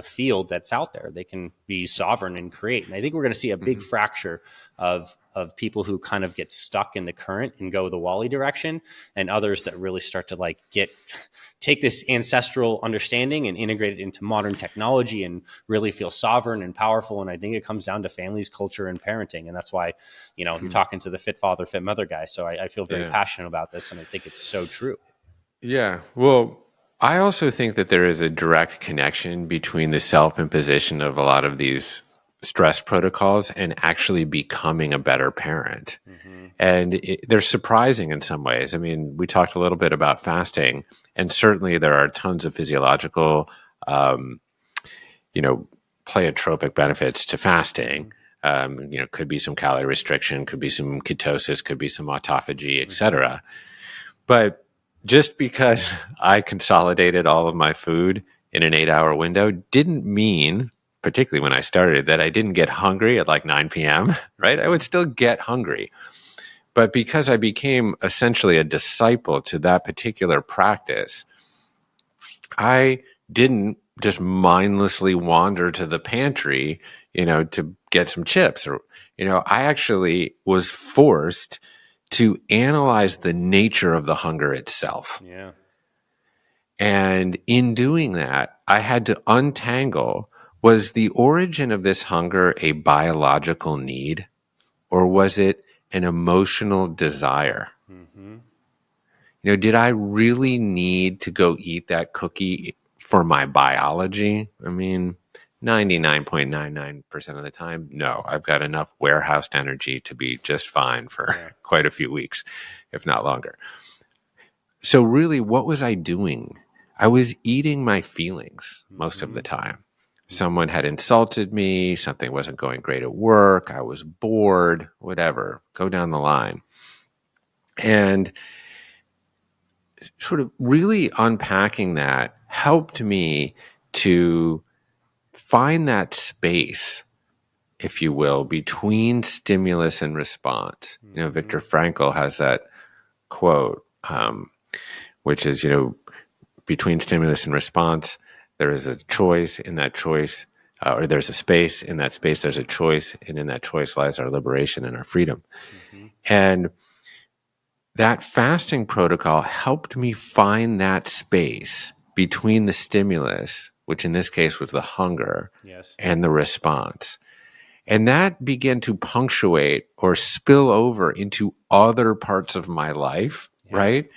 field that's out there. They can be sovereign and create. And I think we're going to see a big fracture of people who kind of get stuck in the current and go the Wall-E direction, and others that really start to like take this ancestral understanding and integrate it into modern technology and really feel sovereign and powerful. And I think it comes down to families, culture, and parenting. And that's why, you're talking to the fit father, fit mother guy. So I feel very passionate about this, and I think it's so true. Yeah. Well, I also think that there is a direct connection between the self-imposition of a lot of these stress protocols and actually becoming a better parent. And they're surprising in some ways. I mean, we talked a little bit about fasting, and certainly there are tons of physiological, pleiotropic benefits to fasting. Could be some calorie restriction, could be some ketosis, could be some autophagy, etc. But just because I consolidated all of my food in an 8-hour window didn't mean, particularly when I started, that I didn't get hungry at like 9 p.m., right? I would still get hungry. But because I became essentially a disciple to that particular practice, I didn't just mindlessly wander to the pantry, to get some chips or, I actually was forced to analyze the nature of the hunger itself. Yeah. And in doing that, I had to untangle, was the origin of this hunger a biological need, or was it an emotional desire? Mm-hmm. Did I really need to go eat that cookie for my biology? I mean, 99.99% of the time, no. I've got enough warehoused energy to be just fine for quite a few weeks, if not longer. So really, what was I doing? I was eating my feelings most of the time. Someone had insulted me, something wasn't going great at work, I was bored, whatever, go down the line. And sort of really unpacking that helped me to find that space, if you will, between stimulus and response. Viktor Frankl has that quote, which is, between stimulus and response, there is a choice. In that choice, or there's a space. In that space, there's a choice. And in that choice lies our liberation and our freedom. And that fasting protocol helped me find that space between the stimulus, which in this case was the hunger, and the response. And that began to punctuate or spill over into other parts of my life, right?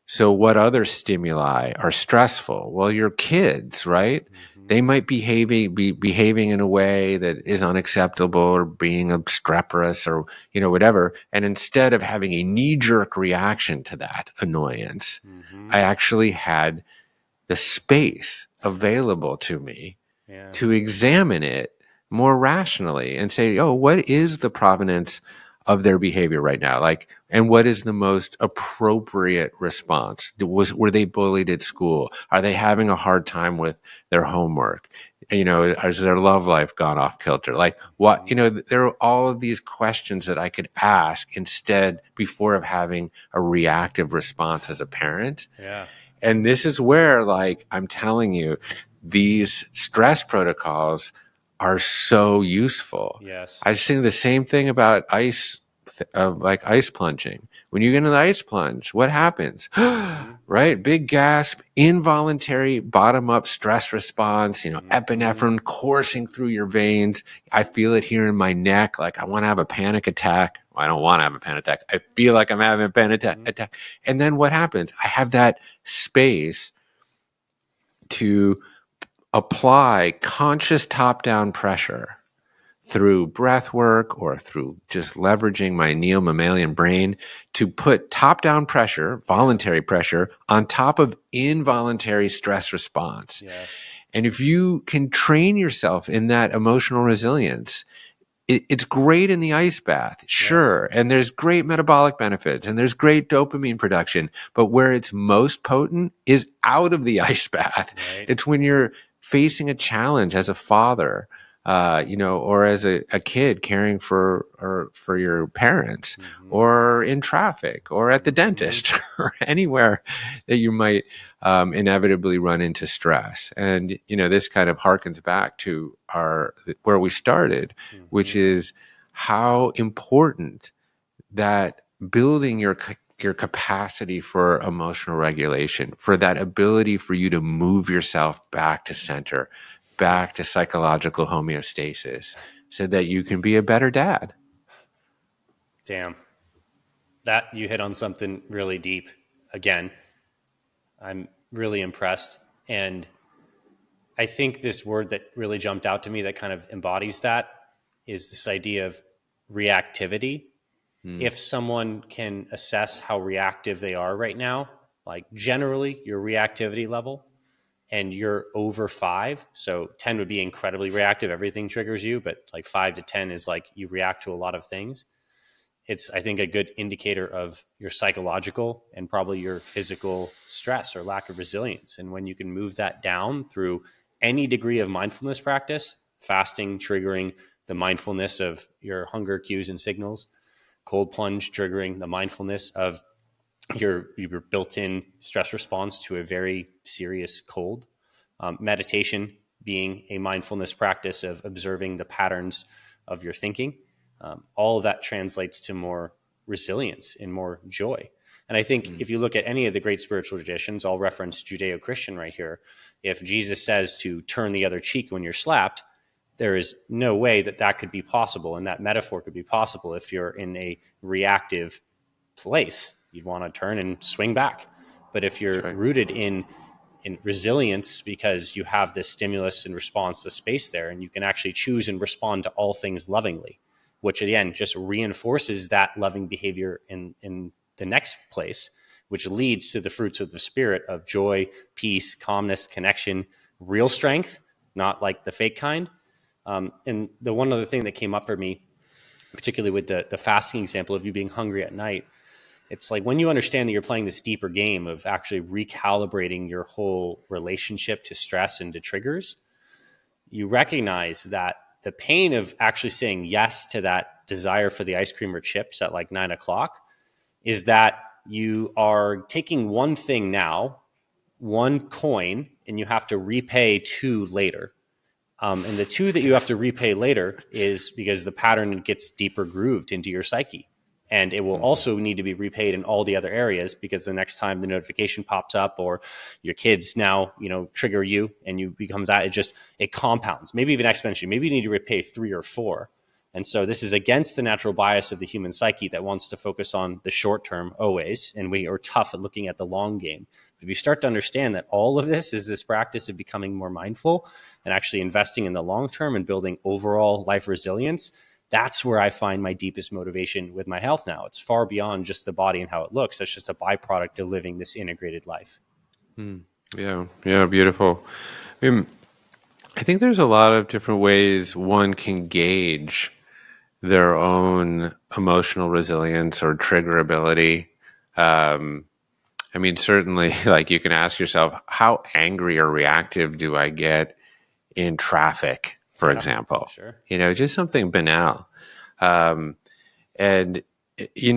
So what other stimuli are stressful? Well, your kids, right? They might be behaving in a way that is unacceptable or being obstreperous or, whatever. And instead of having a knee-jerk reaction to that annoyance, I actually had the space available to me to examine it more rationally and say, oh, what is the provenance of their behavior right now? And what is the most appropriate response? Were they bullied at school? Are they having a hard time with their homework? Has their love life gone off kilter? There are all of these questions that I could ask instead before of having a reactive response as a parent. Yeah. And this is where, I'm telling you, these stress protocols are so useful. Yes. I've seen the same thing about ice, ice plunging. When you get into the ice plunge, what happens? Right? Big gasp, involuntary bottom-up stress response, epinephrine coursing through your veins. I feel it here in my neck. I want to have a panic attack. Well, I don't want to have a panic attack. I feel like I'm having a panic attack. And then what happens? I have that space to apply conscious top-down pressure through breath work or through just leveraging my neo-mammalian brain to put top-down pressure, voluntary pressure, on top of involuntary stress response. Yes. And if you can train yourself in that emotional resilience, it's great in the ice bath, sure. Yes. And there's great metabolic benefits and there's great dopamine production. But where it's most potent is out of the ice bath. Right. It's when you're facing a challenge as a father, or as a kid caring for your parents, or in traffic, or at the dentist, or anywhere that you might inevitably run into stress. And this kind of harkens back to where we started, which is how important that building your capacity for emotional regulation, for that ability for you to move yourself back to center, back to psychological homeostasis, so that you can be a better dad. Damn. That you hit on something really deep. Again, I'm really impressed. And I think this word that really jumped out to me that kind of embodies that is this idea of reactivity. If someone can assess how reactive they are right now, generally your reactivity level, and you're over 5, so 10 would be incredibly reactive, everything triggers you, but 5 to 10 is you react to a lot of things. It's, I think, a good indicator of your psychological and probably your physical stress or lack of resilience. And when you can move that down through any degree of mindfulness practice, fasting triggering the mindfulness of your hunger cues and signals, cold plunge triggering the mindfulness of your built-in stress response to a very serious cold. Meditation being a mindfulness practice of observing the patterns of your thinking. All of that translates to more resilience and more joy. And I think if you look at any of the great spiritual traditions, I'll reference Judeo-Christian right here. If Jesus says to turn the other cheek when you're slapped, there is no way that that could be possible. And that metaphor could be possible if you're in a reactive place. You'd want to turn and swing back. But if you're rooted in resilience, because you have this stimulus and response, the space there, and you can actually choose and respond to all things lovingly, which again just reinforces that loving behavior in the next place, which leads to the fruits of the spirit of joy, peace, calmness, connection, real strength, not like the fake kind. And the one other thing that came up for me, particularly with the fasting example of you being hungry at night, it's like when you understand that you're playing this deeper game of actually recalibrating your whole relationship to stress and to triggers, you recognize that the pain of actually saying yes to that desire for the ice cream or chips at like 9:00 is that you are taking one thing now, one coin, and you have to repay two later. And the two that you have to repay later is because the pattern gets deeper grooved into your psyche. And it will also need to be repaid in all the other areas, because the next time the notification pops up or your kids now, trigger you and you becomes that, it compounds, maybe even exponentially. Maybe you need to repay 3 or 4. And so this is against the natural bias of the human psyche that wants to focus on the short term always. And we are tough at looking at the long game. But if you start to understand that all of this is this practice of becoming more mindful and actually investing in the long term and building overall life resilience, that's where I find my deepest motivation with my health now. It's far beyond just the body and how it looks. That's just a byproduct of living this integrated life. Yeah, beautiful. I think there's a lot of different ways one can gauge their own emotional resilience or triggerability. Certainly, like you can ask yourself, how angry or reactive do I get in traffic? For example, sure. Just something banal. And, you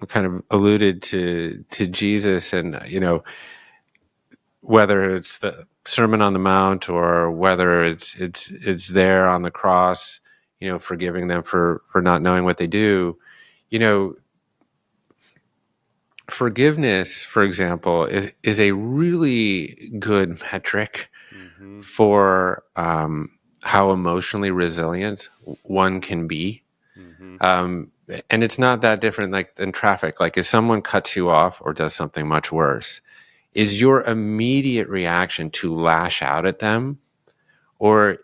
kind of alluded to Jesus and, whether it's the Sermon on the Mount or whether it's there on the cross, forgiving them for not knowing what they do, forgiveness, for example, is a really good metric for, how emotionally resilient one can be. And it's not that different than traffic. Like if someone cuts you off or does something much worse, is your immediate reaction to lash out at them? Or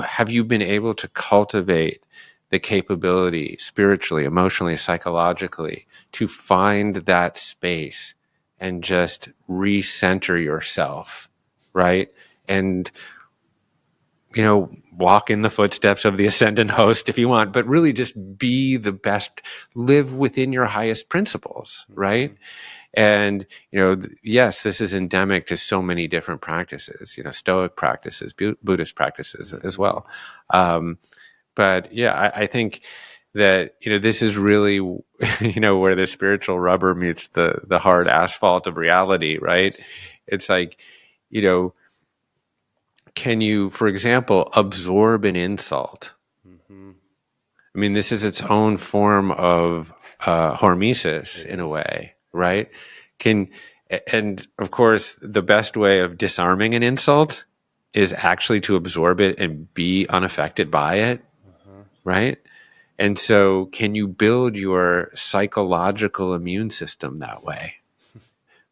have you been able to cultivate the capability spiritually, emotionally, psychologically to find that space and just recenter yourself, right? And walk in the footsteps of the ascendant host if you want, but really just be the best, live within your highest principles, right? And, yes, this is endemic to so many different practices, Stoic practices, Buddhist practices as well. But yeah, I think that, this is really, where the spiritual rubber meets the hard asphalt of reality, right? It's like, can you, for example, absorb an insult? This is its own form of hormesis in a way, right? And of course, the best way of disarming an insult is actually to absorb it and be unaffected by it, right? And so can you build your psychological immune system that way?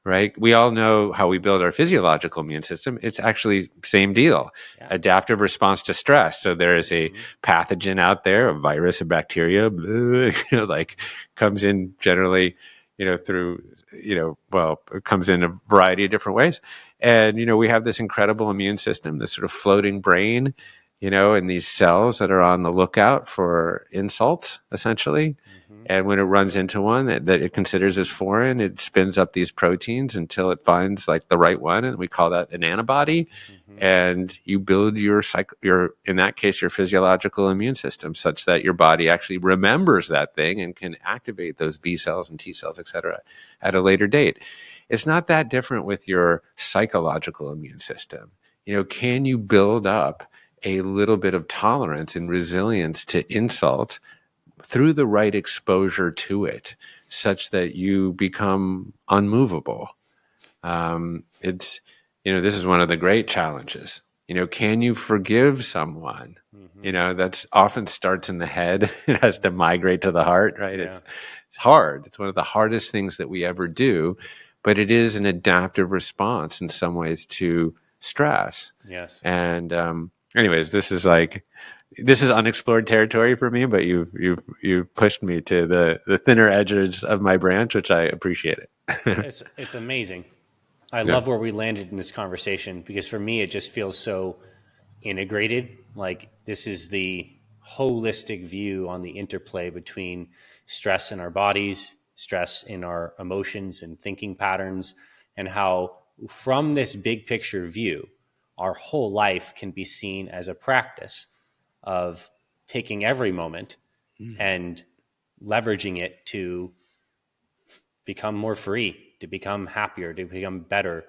Right? We all know how we build our physiological immune system. It's actually same deal. Yeah. Adaptive response to stress. So there is a pathogen out there, a virus, a bacteria, comes in generally, through, it comes in a variety of different ways. And, we have this incredible immune system, this sort of floating brain and these cells that are on the lookout for insults, essentially. And when it runs into one that it considers as foreign, it spins up these proteins until it finds like the right one, and we call that an antibody. And you build your in that case, your physiological immune system such that your body actually remembers that thing and can activate those B cells and T cells, et cetera, at a later date. It's not that different with your psychological immune system. Can you build up a little bit of tolerance and resilience to insult through the right exposure to it, such that you become unmovable? This is one of the great challenges. Can you forgive someone? That's often starts in the head. It has to migrate to the heart, right? Yeah. It's hard. It's one of the hardest things that we ever do, but it is an adaptive response in some ways to stress. Yes. And anyways, this is unexplored territory for me, but you pushed me to the thinner edges of my branch, which I appreciate it. It's amazing. I love where we landed in this conversation, because for me, it just feels so integrated. Like, this is the holistic view on the interplay between stress in our bodies, stress in our emotions and thinking patterns, and how from this big picture view, our whole life can be seen as a practice of taking every moment and leveraging it to become more free, to become happier, to become better.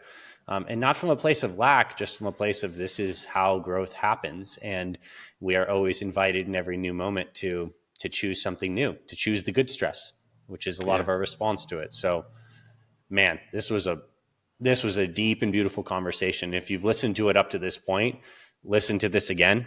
And not from a place of lack, just from a place of this is how growth happens. And we are always invited in every new moment to choose something new, to choose the good stress, which is a lot of our response to it. So, man, this was a deep and beautiful conversation. If you've listened to it up to this point, listen to this again.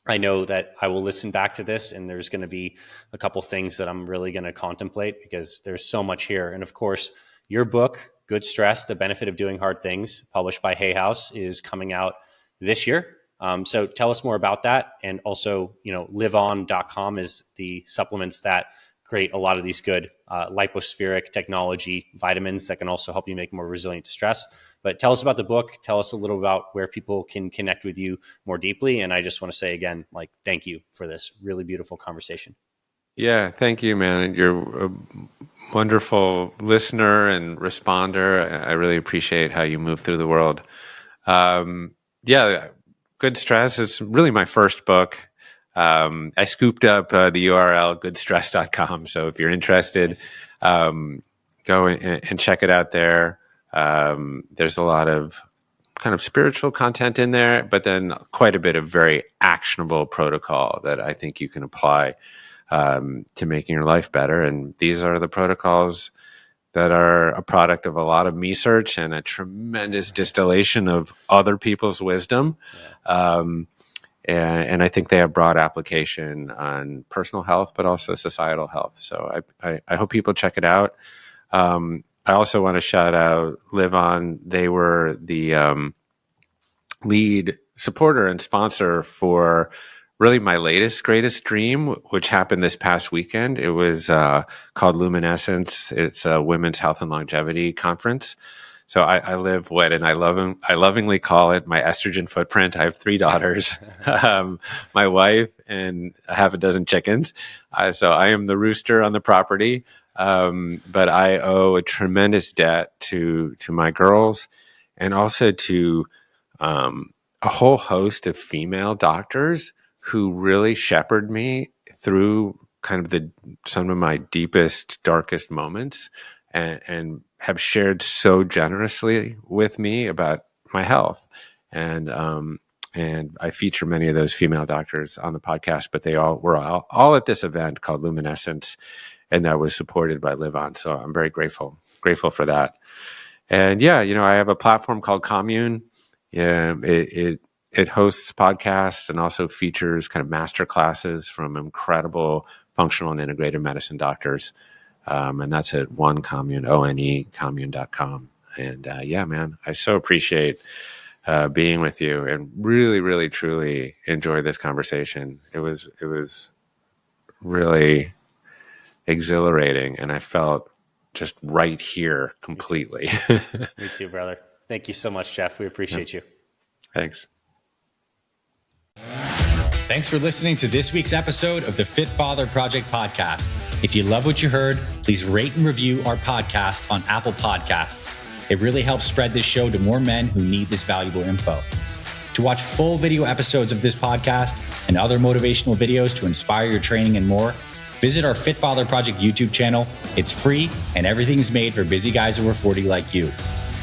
I know that I will listen back to this, and there's going to be a couple things that I'm really going to contemplate, because there's so much here. And of course, your book, Good Stress, The Benefit of Doing Hard Things, published by Hay House, is coming out this year. So tell us more about that. And also, liveon.com is the supplements that create a lot of these good lipospheric technology vitamins that can also help you make more resilient to stress. But tell us about the book. Tell us a little about where people can connect with you more deeply. And I just want to say again, thank you for this really beautiful conversation. Yeah, thank you, man. You're a wonderful listener and responder. I really appreciate how you move through the world. Good Stress is really my first book. I scooped up the URL, goodstress.com. So if you're interested, go and check it out there. There's a lot of kind of spiritual content in there, but then quite a bit of very actionable protocol that I think you can apply to making your life better. And these are the protocols that are a product of a lot of research and a tremendous distillation of other people's wisdom. And I think they have broad application on personal health, but also societal health. So I hope people check it out. I also want to shout out Live On. They were the lead supporter and sponsor for really my latest greatest dream, which happened this past weekend. It was called Luminescence. It's a women's health and longevity conference. So I live and I lovingly call it my estrogen footprint. I have 3 daughters, my wife, and a half a dozen chickens. So I am the rooster on the property. But I owe a tremendous debt to my girls, and also to a whole host of female doctors who really shepherd me through kind of some of my deepest, darkest moments, and have shared so generously with me about my health. And I feature many of those female doctors on the podcast, but they were all at this event called Luminescence, and that was supported by Live On. So I'm very grateful for that. And I have a platform called Commune. Yeah, it hosts podcasts and also features kind of master classes from incredible functional and integrative medicine doctors. And that's at OneCommune, commune.com. And man, I so appreciate being with you, and really, really, truly enjoyed this conversation. It was really exhilarating, and I felt just right here completely. Me too, brother. Thank you so much, Jeff. We appreciate you. Thanks. Thanks for listening to this week's episode of the Fit Father Project podcast. If you love what you heard, please rate and review our podcast on Apple Podcasts. It really helps spread this show to more men who need this valuable info. To watch full video episodes of this podcast and other motivational videos to inspire your training and more, visit our Fit Father Project YouTube channel. It's free and everything's made for busy guys over 40 like you.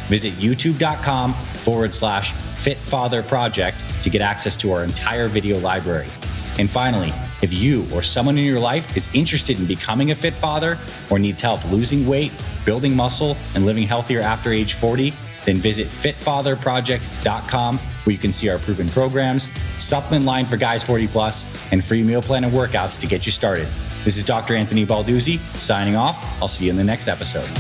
Visit youtube.com/Fit Father Project to get access to our entire video library. And finally, if you or someone in your life is interested in becoming a fit father or needs help losing weight, building muscle, and living healthier after age 40, then visit fitfatherproject.com where you can see our proven programs, supplement line for guys 40 plus, and free meal plan and workouts to get you started. This is Dr. Anthony Balduzzi signing off. I'll see you in the next episode.